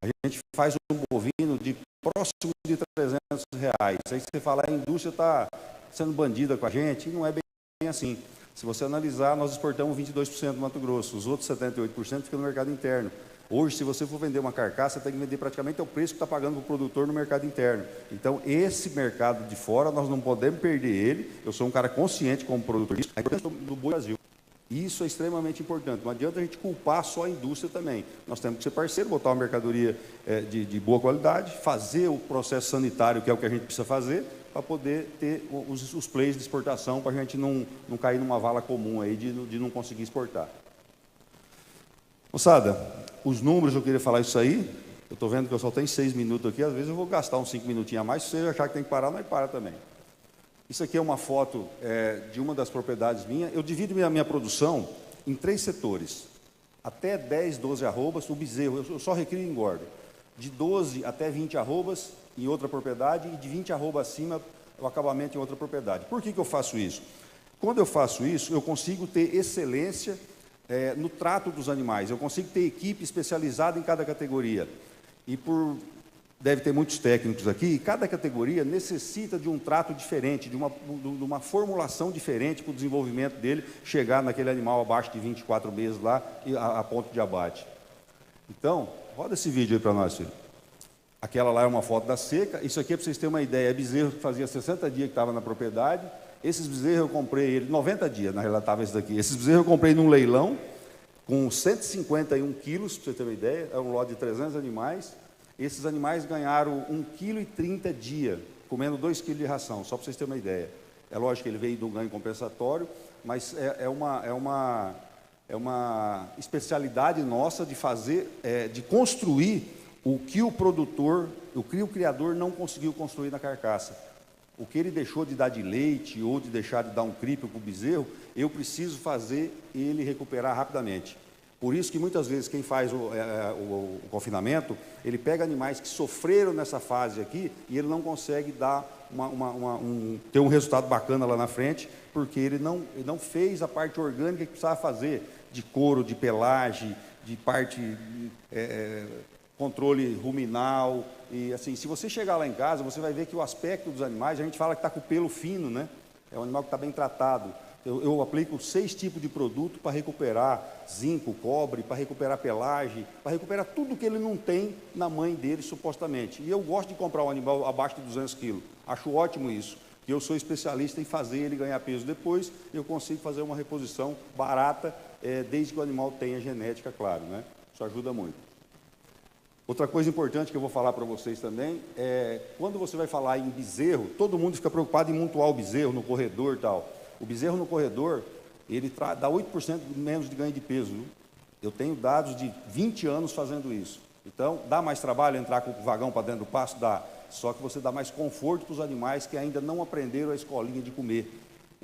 A gente faz um bovino de próximo de R$300. Aí você fala, a indústria está sendo bandida com a gente, e não é bem assim. Se você analisar, nós exportamos 22% do Mato Grosso, os outros 78% ficam no mercado interno. Hoje, se você for vender uma carcaça, você tem que vender praticamente o preço que está pagando para o produtor no mercado interno. Então, esse mercado de fora, nós não podemos perder ele. Eu sou um cara consciente como produtor disso, a importância do boi Brasil. Isso é extremamente importante. Não adianta a gente culpar só a indústria também. Nós temos que ser parceiro, botar uma mercadoria de boa qualidade, fazer o processo sanitário, que é o que a gente precisa fazer, para poder ter os plays de exportação, para a gente não cair numa vala comum aí de não conseguir exportar. Moçada, os números, eu queria falar isso aí. Eu estou vendo que eu só tenho 6 minutos aqui, às vezes eu vou gastar uns 5 minutinhos a mais. Se você achar que tem que parar, nós para também. Isso aqui é uma foto de uma das propriedades minhas. Eu divido minha produção em 3 setores. Até 10, 12 arrobas, o bezerro, eu só recrio e engordo. De 12 até 20 arrobas em outra propriedade e de 20 arrobas acima, o acabamento em outra propriedade. Por que eu faço isso? Quando eu faço isso, eu consigo ter excelência no trato dos animais. Eu consigo ter equipe especializada em cada categoria. E deve ter muitos técnicos aqui, e cada categoria necessita de um trato diferente, de uma formulação diferente para o desenvolvimento dele chegar naquele animal abaixo de 24 meses lá, a ponto de abate. Então, roda esse vídeo aí para nós, filho. Aquela lá é uma foto da seca. Isso aqui é para vocês terem uma ideia. É bezerro que fazia 60 dias que estava na propriedade. Esses bezerros eu comprei, 90 dias, na realidade, estava esse daqui. Esses bezerros eu comprei num leilão, com 151 quilos, para você ter uma ideia. É um lote de 300 animais. Esses animais ganharam 1,30 kg dia, comendo 2 kg de ração, só para vocês terem uma ideia. É lógico que ele veio do ganho compensatório, mas é uma especialidade nossa de fazer, de construir o que o produtor, o que o criador não conseguiu construir na carcaça. O que ele deixou de dar de leite ou de deixar de dar um cripe para o bezerro, eu preciso fazer ele recuperar rapidamente. Por isso que muitas vezes quem faz o confinamento, ele pega animais que sofreram nessa fase aqui e ele não consegue dar ter um resultado bacana lá na frente, porque ele não fez a parte orgânica que precisava fazer, de couro, de pelagem, de parte controle ruminal. E assim, se você chegar lá em casa, você vai ver que o aspecto dos animais, a gente fala que está com o pelo fino, né? É um animal que está bem tratado. Eu aplico 6 tipos de produto para recuperar zinco, cobre, para recuperar pelagem, para recuperar tudo que ele não tem na mãe dele, supostamente. E eu gosto de comprar um animal abaixo de 200 quilos. Acho ótimo isso, que eu sou especialista em fazer ele ganhar peso depois, eu consigo fazer uma reposição barata, desde que o animal tenha genética, claro, né? Isso ajuda muito. Outra coisa importante que eu vou falar para vocês também é, quando você vai falar em bezerro, todo mundo fica preocupado em montuar o bezerro no corredor e tal. O bezerro no corredor, ele dá 8% menos de ganho de peso. Viu? Eu tenho dados de 20 anos fazendo isso. Então, dá mais trabalho entrar com o vagão para dentro do pasto? Dá. Só que você dá mais conforto para os animais que ainda não aprenderam a escolinha de comer.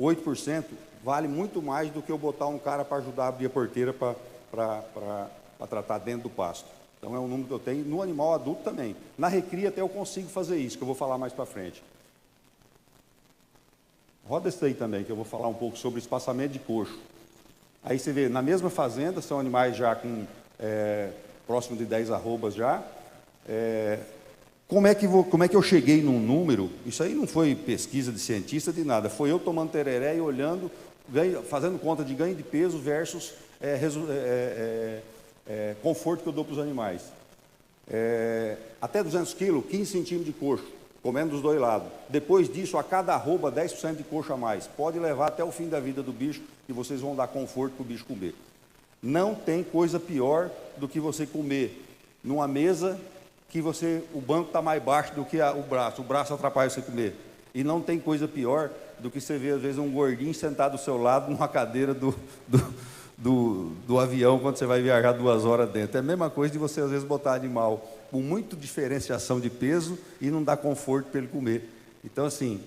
8% vale muito mais do que eu botar um cara para ajudar a abrir a porteira para tratar dentro do pasto. Então, é um número que eu tenho no animal adulto também. Na recria até eu consigo fazer isso, que eu vou falar mais para frente. Roda esse aí também, que eu vou falar um pouco sobre espaçamento de coxo. Aí você vê, na mesma fazenda, são animais já com próximo de 10 arrobas já. Como é que eu cheguei num número? Isso aí não foi pesquisa de cientista, de nada. Foi eu tomando tereré e olhando, fazendo conta de ganho de peso versus conforto que eu dou para os animais. Até 200 quilos, 15 centímetros de coxo, comendo dos dois lados. Depois disso, a cada arroba, 10% de coxo a mais. Pode levar até o fim da vida do bicho e vocês vão dar conforto para o bicho comer. Não tem coisa pior do que você comer numa mesa que o banco está mais baixo do que o braço atrapalha você comer. E não tem coisa pior do que você ver, às vezes, um gordinho sentado do seu lado numa cadeira do avião quando você vai viajar 2 horas dentro. É a mesma coisa de você, às vezes, botar animal com muita diferenciação de peso e não dar conforto para ele comer. Então, assim,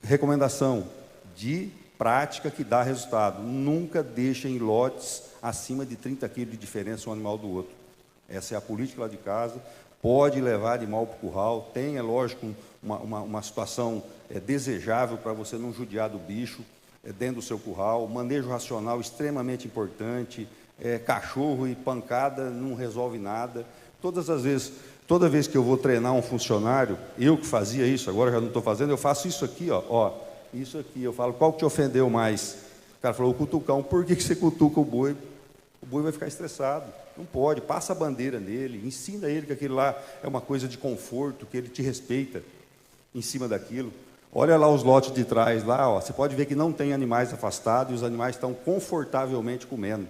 recomendação de prática que dá resultado. Nunca deixem lotes acima de 30 quilos de diferença um animal do outro. Essa é a política lá de casa. Pode levar animal para o curral. Tem, é lógico, uma situação desejável para você não judiar do bicho dentro do seu curral. Manejo racional extremamente importante. Cachorro e pancada não resolve nada. Toda vez que eu vou treinar um funcionário, eu que fazia isso, agora já não estou fazendo, eu faço isso aqui, ó, isso aqui. Eu falo, qual que te ofendeu mais? O cara falou, o cutucão. Por que você cutuca o boi? O boi vai ficar estressado. Não pode, passa a bandeira nele, ensina ele que aquilo lá é uma coisa de conforto, que ele te respeita em cima daquilo. Olha lá os lotes de trás, lá, ó, você pode ver que não tem animais afastados e os animais estão confortavelmente comendo.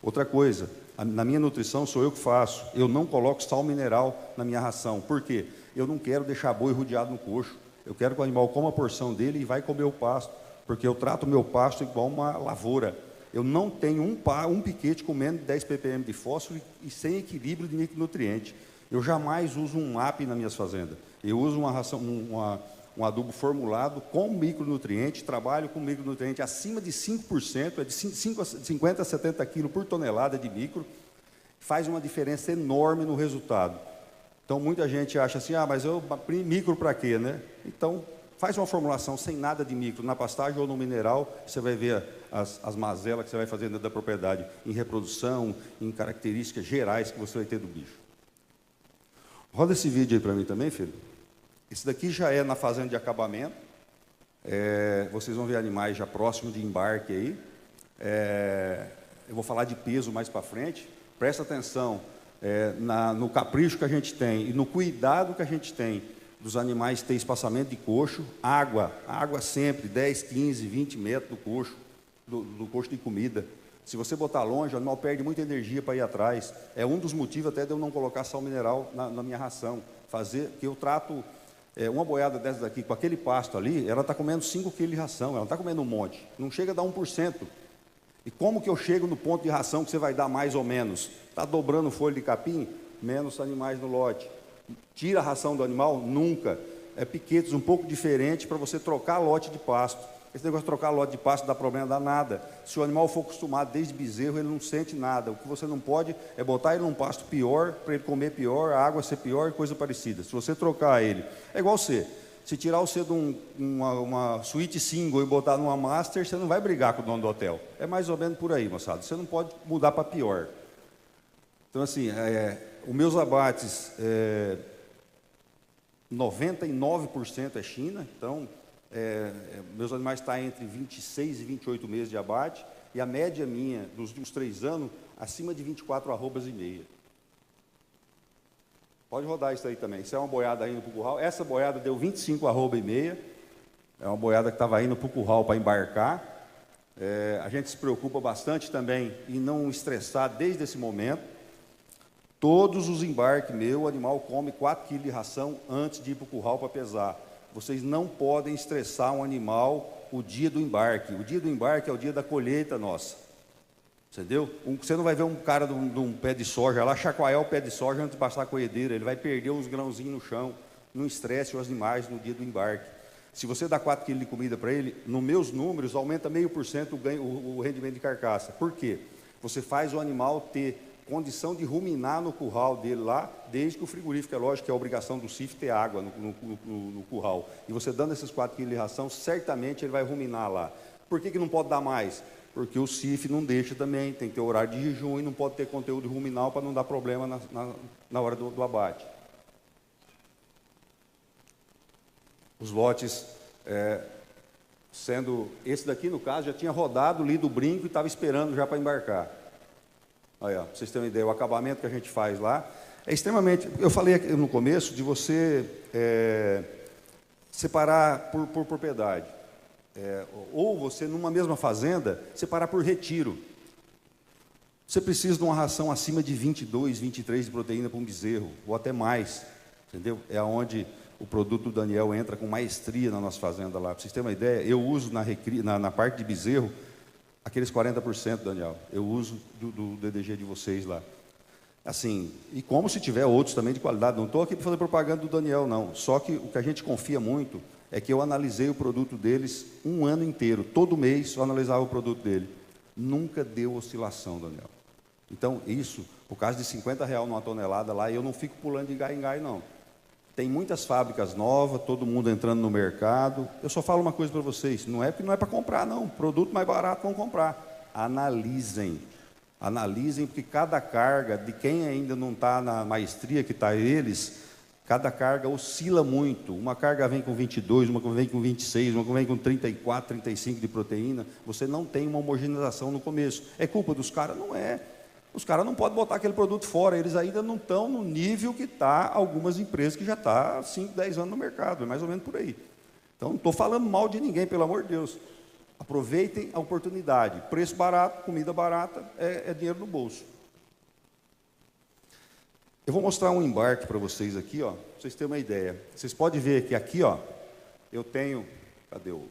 Outra coisa, na minha nutrição sou eu que faço, eu não coloco sal mineral na minha ração. Por quê? Eu não quero deixar boi rodeado no coxo. Eu quero que o animal coma a porção dele e vai comer o pasto, porque eu trato o meu pasto igual uma lavoura. Eu não tenho um piquete comendo 10 ppm de fósforo e sem equilíbrio de micronutriente. Eu jamais uso um MAP nas minhas fazendas. Eu uso uma ração, um adubo formulado com micronutriente, trabalho com micronutriente acima de 5%, de 50 a 70 quilos por tonelada de micro, faz uma diferença enorme no resultado. Então, muita gente acha assim, mas eu micro para quê, né? Então, faz uma formulação sem nada de micro, na pastagem ou no mineral, você vai ver as mazelas que você vai fazer dentro da propriedade, em reprodução, em características gerais que você vai ter do bicho. Roda esse vídeo aí para mim também, filho. Esse daqui já é na fazenda de acabamento. Vocês vão ver animais já próximos de embarque aí. Eu vou falar de peso mais para frente. Presta atenção no capricho que a gente tem e no cuidado que a gente tem dos animais ter espaçamento de coxo, água sempre, 10, 15, 20 metros do coxo, do coxo de comida. Se você botar longe, o animal perde muita energia para ir atrás. É um dos motivos até de eu não colocar sal mineral na minha ração. Que eu trato uma boiada dessas daqui, com aquele pasto ali, ela está comendo 5 quilos de ração, ela não está comendo um monte, não chega a dar 1%. E como que eu chego no ponto de ração que você vai dar mais ou menos? Está dobrando folha de capim? Menos animais no lote. Tira a ração do animal? Nunca. Piquetes um pouco diferentes para você trocar lote de pasto. Esse negócio de trocar lote de pasto não dá problema, dá nada. Se o animal for acostumado desde bezerro, ele não sente nada. O que você não pode é botar ele num pasto pior, para ele comer pior, a água ser pior, coisa parecida. Se você trocar ele, é igual você. Se tirar você de uma suíte single e botar numa master, você não vai brigar com o dono do hotel. É mais ou menos por aí, moçada. Você não pode mudar para pior. Então, assim, os meus abates, 99% é China. Então, meus animais estão entre 26 e 28 meses de abate. E a média minha, dos 3 anos, acima de 24 arrobas e meia. Pode rodar isso aí também. Isso é uma boiada indo para o curral. Essa boiada deu 25 arroba e meia. É uma boiada que estava indo para o curral para embarcar. A gente se preocupa bastante também em não estressar desde esse momento. Todos os embarques meu, o animal come 4 kg de ração antes de ir para o curral para pesar. Vocês não podem estressar um animal o dia do embarque. O dia do embarque é o dia da colheita nossa. Entendeu? Você não vai ver um cara de um pé de soja lá chacoalhar o pé de soja antes de passar a colhedeira. Ele vai perder uns grãozinhos no chão. Não estresse os animais no dia do embarque. Se você dá 4 kg de comida para ele, nos meus números, aumenta 0,5% o rendimento de carcaça. Por quê? Você faz o animal ter condição de ruminar no curral dele lá, desde que o frigorífico, é lógico que é a obrigação do CIF ter água no curral. E você dando esses 4 kg de ração, certamente ele vai ruminar lá. Por que não pode dar mais? Porque o CIF não deixa também, tem que ter horário de jejum e não pode ter conteúdo ruminal para não dar problema na hora do abate. Os lotes, sendo esse daqui, no caso, já tinha rodado, lido o brinco e estava esperando já para embarcar. Olha, para vocês terem uma ideia, o acabamento que a gente faz lá é extremamente... Eu falei aqui no começo de você separar por propriedade. Ou você, numa mesma fazenda, separar por retiro. Você precisa de uma ração acima de 22, 23 de proteína para um bezerro, ou até mais. Entendeu? É onde o produto do Daniel entra com maestria na nossa fazenda lá. Para vocês terem uma ideia, eu uso na parte de bezerro aqueles 40%, Daniel. Eu uso do DDG de vocês lá. Assim, e como se tiver outros também de qualidade. Não estou aqui para fazer propaganda do Daniel, não. Só que o que a gente confia muito é que eu analisei o produto deles um ano inteiro. Todo mês eu analisava o produto dele. Nunca deu oscilação, Daniel. Então, isso, por causa de R$50 numa tonelada lá, eu não fico pulando de gai em gai, não. Tem muitas fábricas novas, todo mundo entrando no mercado. Eu só falo uma coisa para vocês, não é para comprar, não. Produto mais barato vão comprar. Analisem. Analisem, porque cada carga, de quem ainda não está na maestria que está eles, cada carga oscila muito. Uma carga vem com 22, uma vem com 26, uma vem com 34, 35 de proteína. Você não tem uma homogeneização no começo. É culpa dos caras? Não é. Os caras não podem botar aquele produto fora, eles ainda não estão no nível que está algumas empresas que já estão há 5, 10 anos no mercado, é mais ou menos por aí. Então, não estou falando mal de ninguém, pelo amor de Deus. Aproveitem a oportunidade. Preço barato, comida barata, é dinheiro no bolso. Eu vou mostrar um embarque para vocês aqui, ó, para vocês terem uma ideia. Vocês podem ver que aqui, ó, eu tenho... Cadê o...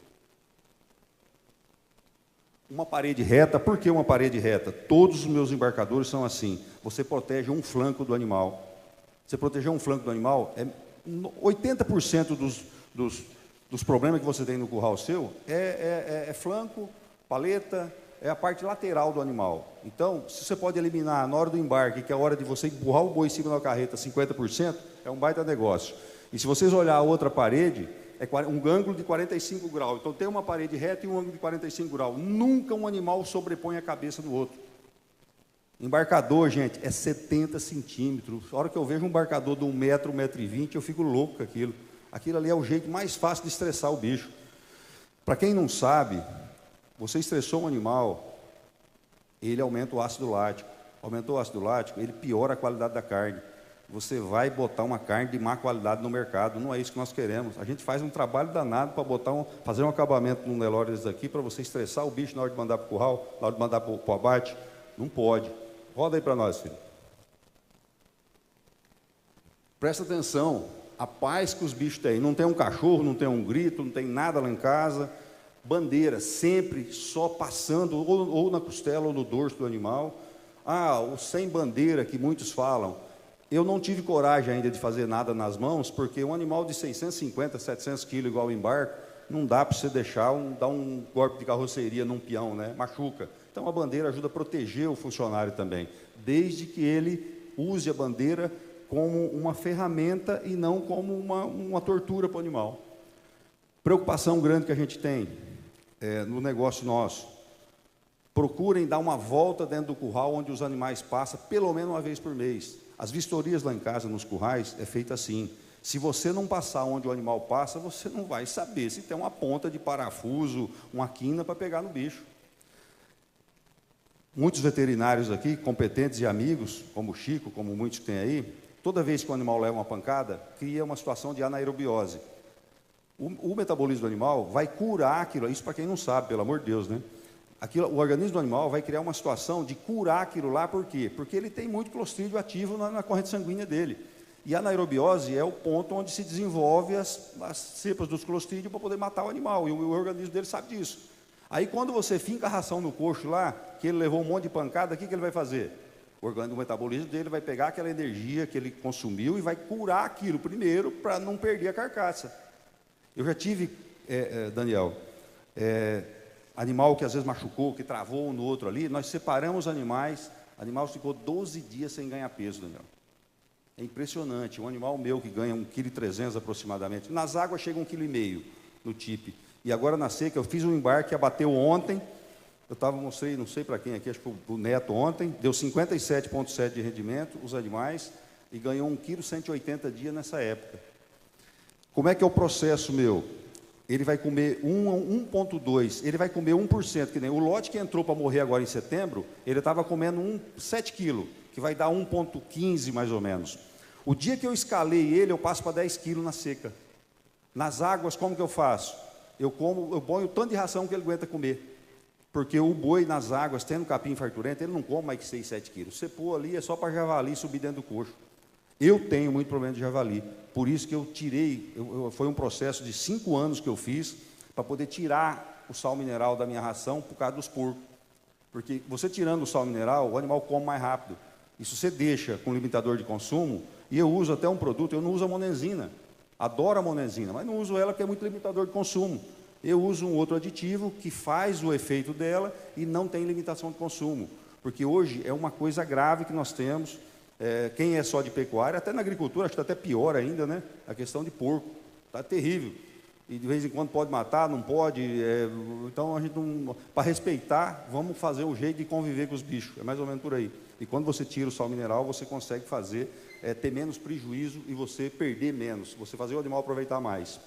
Uma parede reta. Por que uma parede reta? Todos os meus embarcadores são assim. Você protege um flanco do animal. Você proteger um flanco do animal, 80% dos problemas que você tem no curral seu é flanco, paleta, é a parte lateral do animal. Então, se você pode eliminar na hora do embarque, que é a hora de você empurrar o boi em cima da carreta, 50%, é um baita negócio. E se vocês olhar a outra parede, é um ângulo de 45 graus. Então, tem uma parede reta e um ângulo de 45 graus. Nunca um animal sobrepõe a cabeça no outro. Embarcador, gente, é 70 centímetros. A hora que eu vejo um embarcador de 1 metro, 1,20 m, eu fico louco com aquilo. Aquilo ali é o jeito mais fácil de estressar o bicho. Para quem não sabe, você estressou um animal, ele aumenta o ácido lático. Aumentou o ácido lático, ele piora a qualidade da carne. Você vai botar uma carne de má qualidade no mercado. Não é isso que nós queremos. A gente faz um trabalho danado para fazer um acabamento no Nelore desses aqui, para você estressar o bicho na hora de mandar para o curral, na hora de mandar para o abate. Não pode. Roda aí para nós, filho. Presta atenção. A paz que os bichos têm. Não tem um cachorro, não tem um grito, não tem nada lá em casa. Bandeira, sempre só passando, ou na costela ou no dorso do animal. O sem bandeira, que muitos falam. Eu não tive coragem ainda de fazer nada nas mãos, porque um animal de 650, 700 quilos igual o embarque, Não dá para você dar um golpe de carroceria num peão, né? Machuca. Então, a bandeira ajuda a proteger o funcionário também, desde que ele use a bandeira como uma ferramenta e não como uma tortura para o animal. Preocupação grande que a gente tem no negócio nosso. Procurem dar uma volta dentro do curral onde os animais passam, pelo menos uma vez por mês. As vistorias lá em casa, nos currais, é feita assim. Se você não passar onde o animal passa, você não vai saber se tem uma ponta de parafuso, uma quina para pegar no bicho. Muitos veterinários aqui, competentes e amigos, como o Chico, como muitos que tem aí, toda vez que o animal leva uma pancada, cria uma situação de anaerobiose. O metabolismo do animal vai curar aquilo, isso para quem não sabe, pelo amor de Deus, né? O organismo do animal vai criar uma situação de curar aquilo lá, por quê? Porque ele tem muito clostrídio ativo na corrente sanguínea dele. E a anaerobiose é o ponto onde se desenvolve as cepas dos clostrídeos para poder matar o animal, e o organismo dele sabe disso. Aí, quando você finca a ração no coxo lá, que ele levou um monte de pancada, o que ele vai fazer? O metabolismo dele vai pegar aquela energia que ele consumiu e vai curar aquilo primeiro, para não perder a carcaça. Eu já tive, Daniel, animal que às vezes machucou, que travou um no outro ali, nós separamos animais, o animal ficou 12 dias sem ganhar peso, Daniel. É impressionante, um animal meu que ganha 1,3 kg aproximadamente, nas águas chega 1,5 kg no tipe, e agora na seca, eu fiz um embarque, abateu ontem, mostrei, não sei para quem aqui, acho que o Neto ontem, deu 57,7 de rendimento, os animais, e ganhou 1,180 kg dias nessa época. Como é que é o processo meu? Ele vai comer 1,2, ele vai comer 1%, que nem o lote que entrou para morrer agora em setembro, ele estava comendo 7 quilos, que vai dar 1,15 mais ou menos. O dia que eu escalei ele, eu passo para 10 quilos na seca. Nas águas, como que eu faço? Eu ponho o tanto de ração que ele aguenta comer. Porque o boi nas águas, tendo capim farturento, ele não come mais que 6, 7 quilos. Você pôr ali é só para javali subir dentro do coxo. Eu tenho muito problema de javali, por isso que eu tirei, foi um processo de 5 anos que eu fiz, para poder tirar o sal mineral da minha ração por causa dos porcos. Porque você tirando o sal mineral, o animal come mais rápido. Isso você deixa com limitador de consumo, e eu uso até um produto, eu não uso a monenzina, adoro a monenzina, mas não uso ela porque é muito limitador de consumo. Eu uso um outro aditivo que faz o efeito dela e não tem limitação de consumo. Porque hoje é uma coisa grave que nós temos. Quem é só de pecuária, até na agricultura, acho que está até pior ainda, né? A questão de porco, está terrível. E de vez em quando pode matar, não pode. Então, a gente não, para respeitar, vamos fazer um jeito de conviver com os bichos. É mais ou menos por aí. E quando você tira o sal mineral, você consegue ter menos prejuízo e você perder menos. Você fazer o animal aproveitar mais.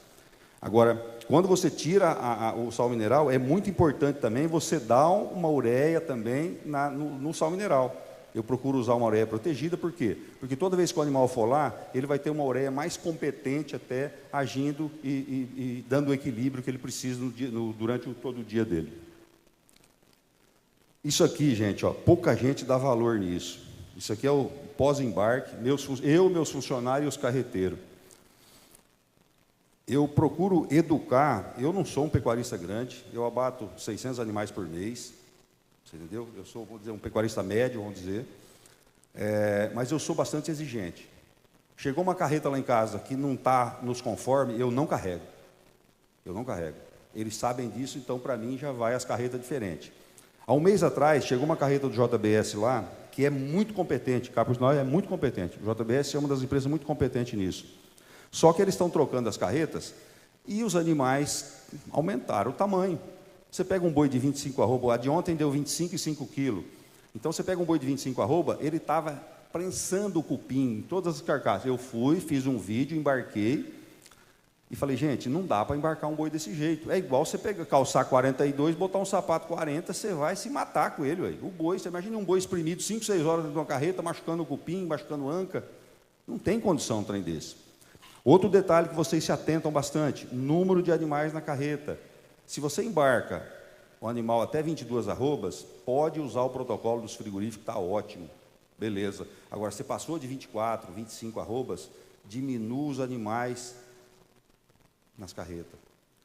Agora, quando você tira o sal mineral, é muito importante também você dar uma ureia também no sal mineral. Eu procuro usar uma ureia protegida, por quê? Porque toda vez que o animal for lá, ele vai ter uma ureia mais competente até agindo e dando o equilíbrio que ele precisa durante todo o dia dele. Isso aqui, gente, pouca gente dá valor nisso. Isso aqui é o pós-embarque, meus funcionários e os carreteiros. Eu procuro educar, eu não sou um pecuarista grande, eu abato 600 animais por mês, você entendeu? Eu sou, vamos dizer, um pecuarista médio, vamos dizer, mas eu sou bastante exigente. Chegou uma carreta lá em casa que não está nos conforme, eu não carrego. Eu não carrego. Eles sabem disso, então para mim já vai as carretas diferentes. Há um mês atrás, chegou uma carreta do JBS lá, que é muito competente, cá por sinal é muito competente. O JBS é uma das empresas muito competentes nisso. Só que eles estão trocando as carretas e os animais aumentaram o tamanho. Você pega um boi de 25 arroba, a de ontem deu 25,5 quilos. Então, você pega um boi de 25 arroba, ele estava prensando o cupim, todas as carcaças. Eu fui, fiz um vídeo, embarquei e falei, gente, não dá para embarcar um boi desse jeito. É igual você calçar 42, botar um sapato 40, você vai se matar com ele. Ué. O boi, você imagina um boi espremido 5, 6 horas dentro de uma carreta, machucando o cupim, machucando anca. Não tem condição um trem desse. Outro detalhe que vocês se atentam bastante, número de animais na carreta. Se você embarca um animal até 22 arrobas, pode usar o protocolo dos frigoríficos, está ótimo, beleza. Agora, você passou de 24, 25 arrobas, diminua os animais nas carretas.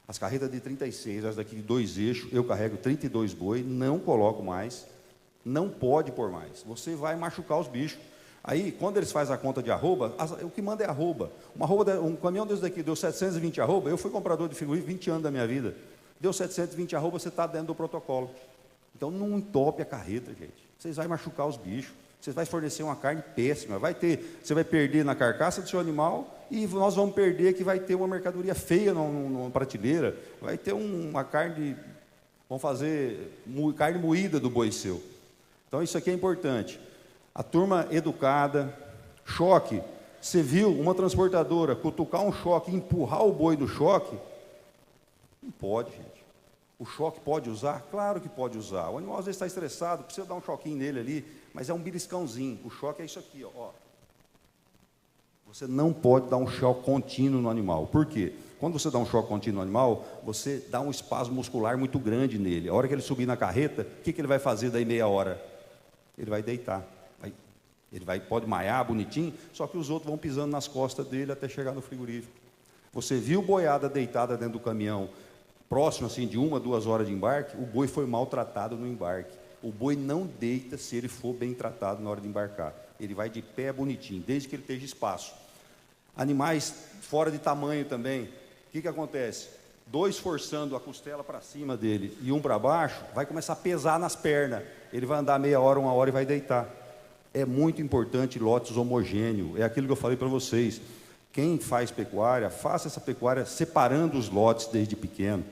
As carretas de 36, as daqui de 2 eixos, eu carrego 32 boi, não coloco mais, não pode pôr mais. Você vai machucar os bichos. Aí, quando eles fazem a conta de arroba, o que manda é arroba. Um caminhão desse daqui deu 720 arroba, eu fui comprador de frigorífico 20 anos da minha vida. Deu 720 arroba, você está dentro do protocolo. Então, não entope a carreta, gente. Vocês vão machucar os bichos. Você vai fornecer uma carne péssima. Você vai perder na carcaça do seu animal e nós vamos perder que vai ter uma mercadoria feia numa prateleira. Vai ter uma carne, vamos fazer carne moída do boi seu. Então, isso aqui é importante. A turma educada, choque. Você viu uma transportadora cutucar um choque e empurrar o boi do choque? Não pode, gente. O choque pode usar? Claro que pode usar. O animal às vezes está estressado, precisa dar um choquinho nele ali, mas é um beliscãozinho. O choque é isso aqui, ó. Você não pode dar um choque contínuo no animal. Por quê? Quando você dá um choque contínuo no animal, você dá um espasmo muscular muito grande nele. A hora que ele subir na carreta, o que ele vai fazer daí meia hora? Ele vai deitar. Pode maiar bonitinho, só que os outros vão pisando nas costas dele até chegar no frigorífico. Você viu boiada deitada dentro do caminhão, próximo assim de 1 a 2 horas de embarque, o boi foi maltratado no embarque. O boi não deita se ele for bem tratado na hora de embarcar. Ele vai de pé bonitinho, desde que ele esteja espaço. Animais fora de tamanho também, o que acontece? 2 forçando a costela para cima dele e 1 para baixo, vai começar a pesar nas pernas. Ele vai andar meia hora, 1 hora e vai deitar. É muito importante lotes homogêneos, é aquilo que eu falei para vocês. Quem faz pecuária, faça essa pecuária separando os lotes desde pequeno.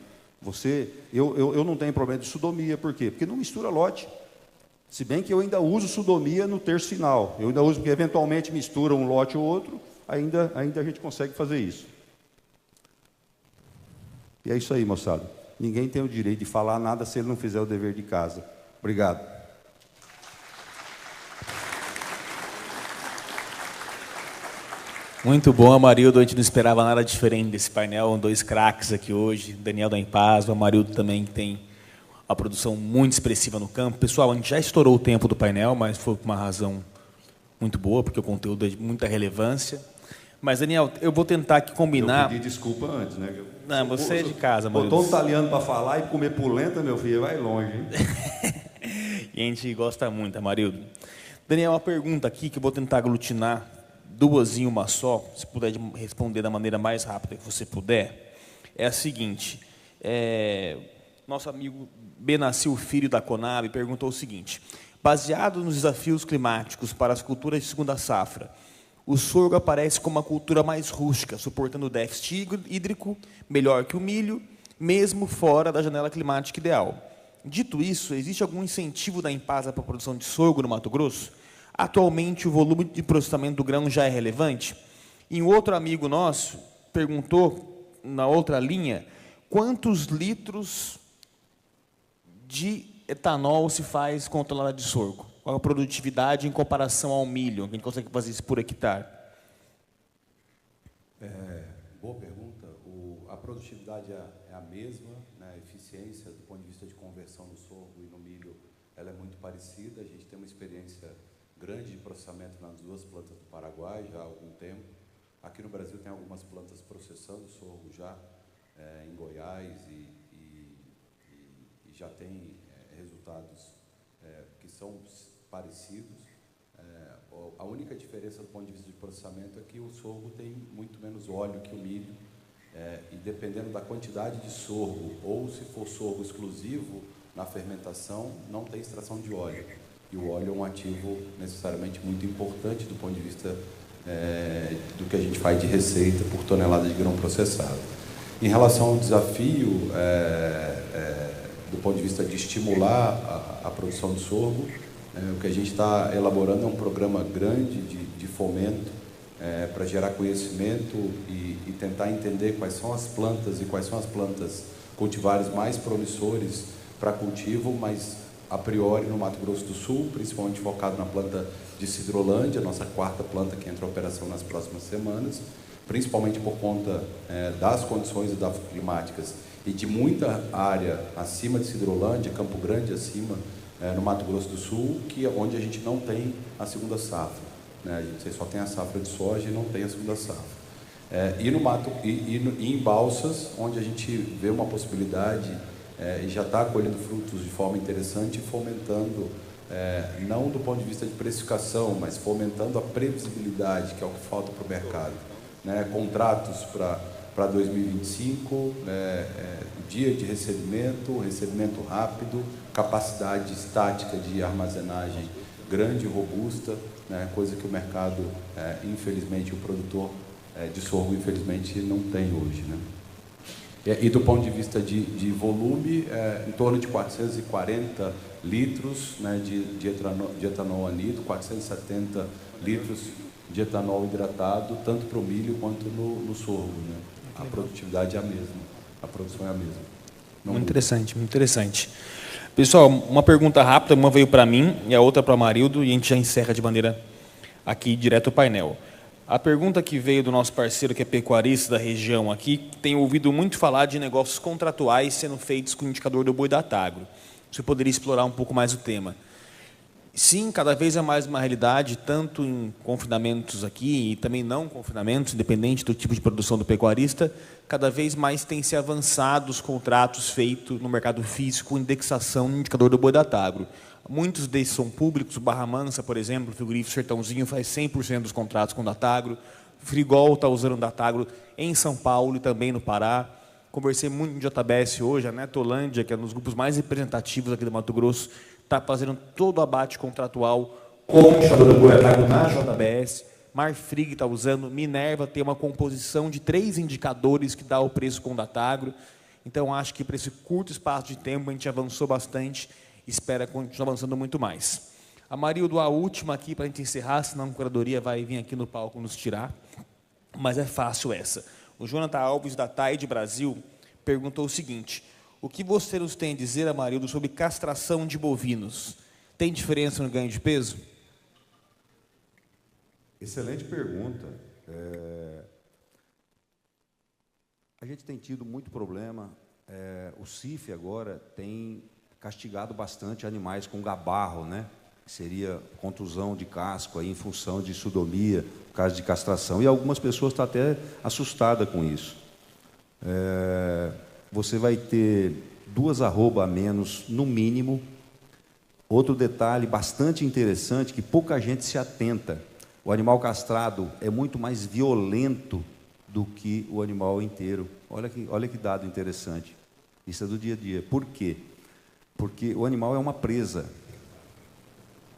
Eu não tenho problema de sudomia, por quê? Porque não mistura lote. Se bem que eu ainda uso sudomia no terço final. Eu ainda uso porque eventualmente mistura um lote ou outro, ainda a gente consegue fazer isso. E é isso aí, moçada. Ninguém tem o direito de falar nada se ele não fizer o dever de casa. Obrigado. Muito bom, Amarildo. A gente não esperava nada diferente desse painel. 2 craques aqui hoje. Daniel da Impaz, o Amarildo também tem a produção muito expressiva no campo. Pessoal, a gente já estourou o tempo do painel, mas foi por uma razão muito boa, porque o conteúdo é de muita relevância. Mas, Daniel, eu vou tentar aqui combinar... Eu pedi desculpa antes, né? Não, você é de casa, Amarildo. Botou um italiano para falar e comer polenta, meu filho, vai longe, hein? E a gente gosta muito, Amarildo. Daniel, uma pergunta aqui que eu vou tentar aglutinar 2 em uma só, se puder responder da maneira mais rápida que você puder, é a seguinte, nosso amigo Benacil Filho da Conab perguntou o seguinte: baseado nos desafios climáticos para as culturas de segunda safra, o sorgo aparece como uma cultura mais rústica, suportando o déficit hídrico melhor que o milho, mesmo fora da janela climática ideal. Dito isso, existe algum incentivo da Impasa para a produção de sorgo no Mato Grosso? Atualmente, o volume de processamento do grão já é relevante? E um outro amigo nosso perguntou, na outra linha, quantos litros de etanol se faz com tonelada de sorgo? Qual a produtividade em comparação ao milho? A gente consegue fazer isso por hectare? Boa pergunta. A produtividade é a mesma, né? A eficiência do ponto de vista de conversão no sorgo e no milho, ela é muito parecida. A gente tem uma experiência grande de processamento nas 2 plantas do Paraguai já há algum tempo. Aqui no Brasil tem algumas plantas processando sorgo já em Goiás e já tem resultados que são parecidos. A única diferença do ponto de vista de processamento é que o sorgo tem muito menos óleo que o milho, e dependendo da quantidade de sorgo, ou se for sorgo exclusivo na fermentação, não tem extração de óleo. E o óleo é um ativo necessariamente muito importante do ponto de vista do que a gente faz de receita por tonelada de grão processado. Em relação ao desafio, do ponto de vista de estimular a produção de sorgo, o que a gente está elaborando é um programa grande de fomento para gerar conhecimento e tentar entender quais são as plantas cultivares mais promissores para cultivo, mas a priori no Mato Grosso do Sul, principalmente focado na planta de Sidrolândia, nossa 4ª planta que entra em operação nas próximas semanas, principalmente por conta das condições climáticas e de muita área acima de Sidrolândia, Campo Grande acima, no Mato Grosso do Sul, onde a gente não tem a segunda safra, né? A gente só tem a safra de soja e não tem a segunda safra. E em Balsas, onde a gente vê uma possibilidade e já está colhendo frutos de forma interessante e fomentando não do ponto de vista de precificação, mas fomentando a previsibilidade, que é o que falta para o mercado. Né? Contratos para 2025, dia de recebimento rápido, capacidade estática de armazenagem grande e robusta, né? Coisa que o mercado, infelizmente, o produtor de sorgo, infelizmente, não tem hoje. Né? E do ponto de vista de volume, em torno de 440 litros, né, de etanol anido, 470 litros de etanol hidratado, tanto para o milho quanto no sorgo. Né? A produtividade é a mesma, a produção é a mesma. Muito interessante, muito interessante. Pessoal, uma pergunta rápida, uma veio para mim e a outra para o Amarildo, e a gente já encerra de maneira aqui direto ao painel. A pergunta que veio do nosso parceiro, que é pecuarista da região aqui, tem ouvido muito falar de negócios contratuais sendo feitos com o indicador do boi da Atagro. Você poderia explorar um pouco mais o tema? Sim, cada vez é mais uma realidade, tanto em confinamentos aqui e também não confinamentos, independente do tipo de produção do pecuarista, cada vez mais tem se avançado os contratos feitos no mercado físico, indexação no indicador do boi da Atagro. Muitos desses são públicos, o Barra Mansa, por exemplo, o frigorífico Sertãozinho faz 100% dos contratos com o Datagro, o Frigol está usando o Datagro em São Paulo e também no Pará. Conversei muito no JBS hoje, a Netolândia, que é um dos grupos mais representativos aqui do Mato Grosso, está fazendo todo o abate contratual com o indicador do boi Datagro na JBS. Marfrig está usando, Minerva tem uma composição de 3 indicadores que dá o preço com o Datagro. Então, acho que para esse curto espaço de tempo a gente avançou bastante, espera continuar avançando muito mais. Amarildo, a última aqui para a gente encerrar, senão a curadoria vai vir aqui no palco nos tirar, mas é fácil essa. O Jonathan Alves, da Tide Brasil, perguntou o seguinte: o que você nos tem a dizer, Amarildo, sobre castração de bovinos? Tem diferença no ganho de peso? Excelente pergunta. A gente tem tido muito problema. O CIF agora tem castigado bastante animais com gabarro, né? Que seria contusão de casco aí, em função de sodomia, por causa de castração. E algumas pessoas estão até assustadas com isso. Você vai ter 2 arrobas a menos, no mínimo. Outro detalhe bastante interessante, que pouca gente se atenta: o animal castrado é muito mais violento do que o animal inteiro. Olha que dado interessante. Isso é do dia a dia. Por quê? Porque o animal é uma presa.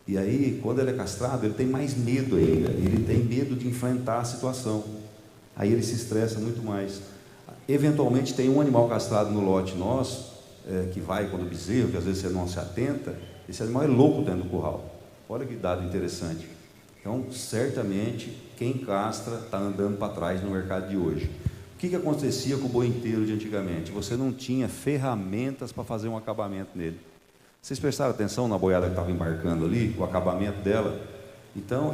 E aí, quando ele é castrado, ele tem mais medo ainda. Ele tem medo de enfrentar a situação. Aí ele se estressa muito mais. Eventualmente, tem um animal castrado no lote nosso, que vai quando bezerro, que às vezes você não se atenta. Esse animal é louco dentro do curral. Olha que dado interessante. Então, certamente, quem castra está andando para trás no mercado de hoje. O que acontecia com o boi inteiro de antigamente? Você não tinha ferramentas para fazer um acabamento nele. Vocês prestaram atenção na boiada que estava embarcando ali, o acabamento dela? Então,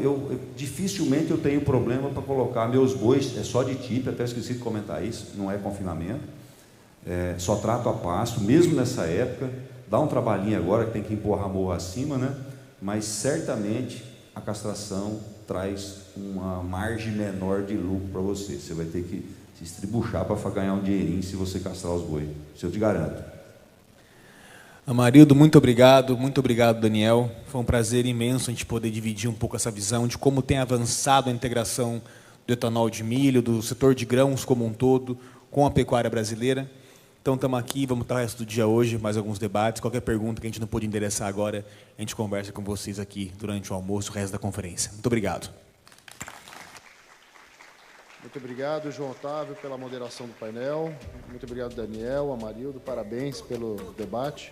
dificilmente eu tenho problema para colocar meus bois, só de tipe, até esqueci de comentar isso, não é confinamento, só trato a pasto, mesmo nessa época. Dá um trabalhinho agora que tem que empurrar morro acima, né? Mas certamente a castração traz uma margem menor de lucro para você. Você vai ter que se estribuchar para ganhar um dinheirinho se você castrar os bois. Isso eu te garanto. Amarildo, muito obrigado, Daniel. Foi um prazer imenso a gente poder dividir um pouco essa visão de como tem avançado a integração do etanol de milho, do setor de grãos como um todo, com a pecuária brasileira. Então, estamos aqui, vamos estar o resto do dia hoje, mais alguns debates. Qualquer pergunta que a gente não pôde endereçar agora, a gente conversa com vocês aqui durante o almoço, o resto da conferência. Muito obrigado. Muito obrigado, João Otávio, pela moderação do painel. Muito obrigado, Daniel, Amarildo, parabéns pelo debate.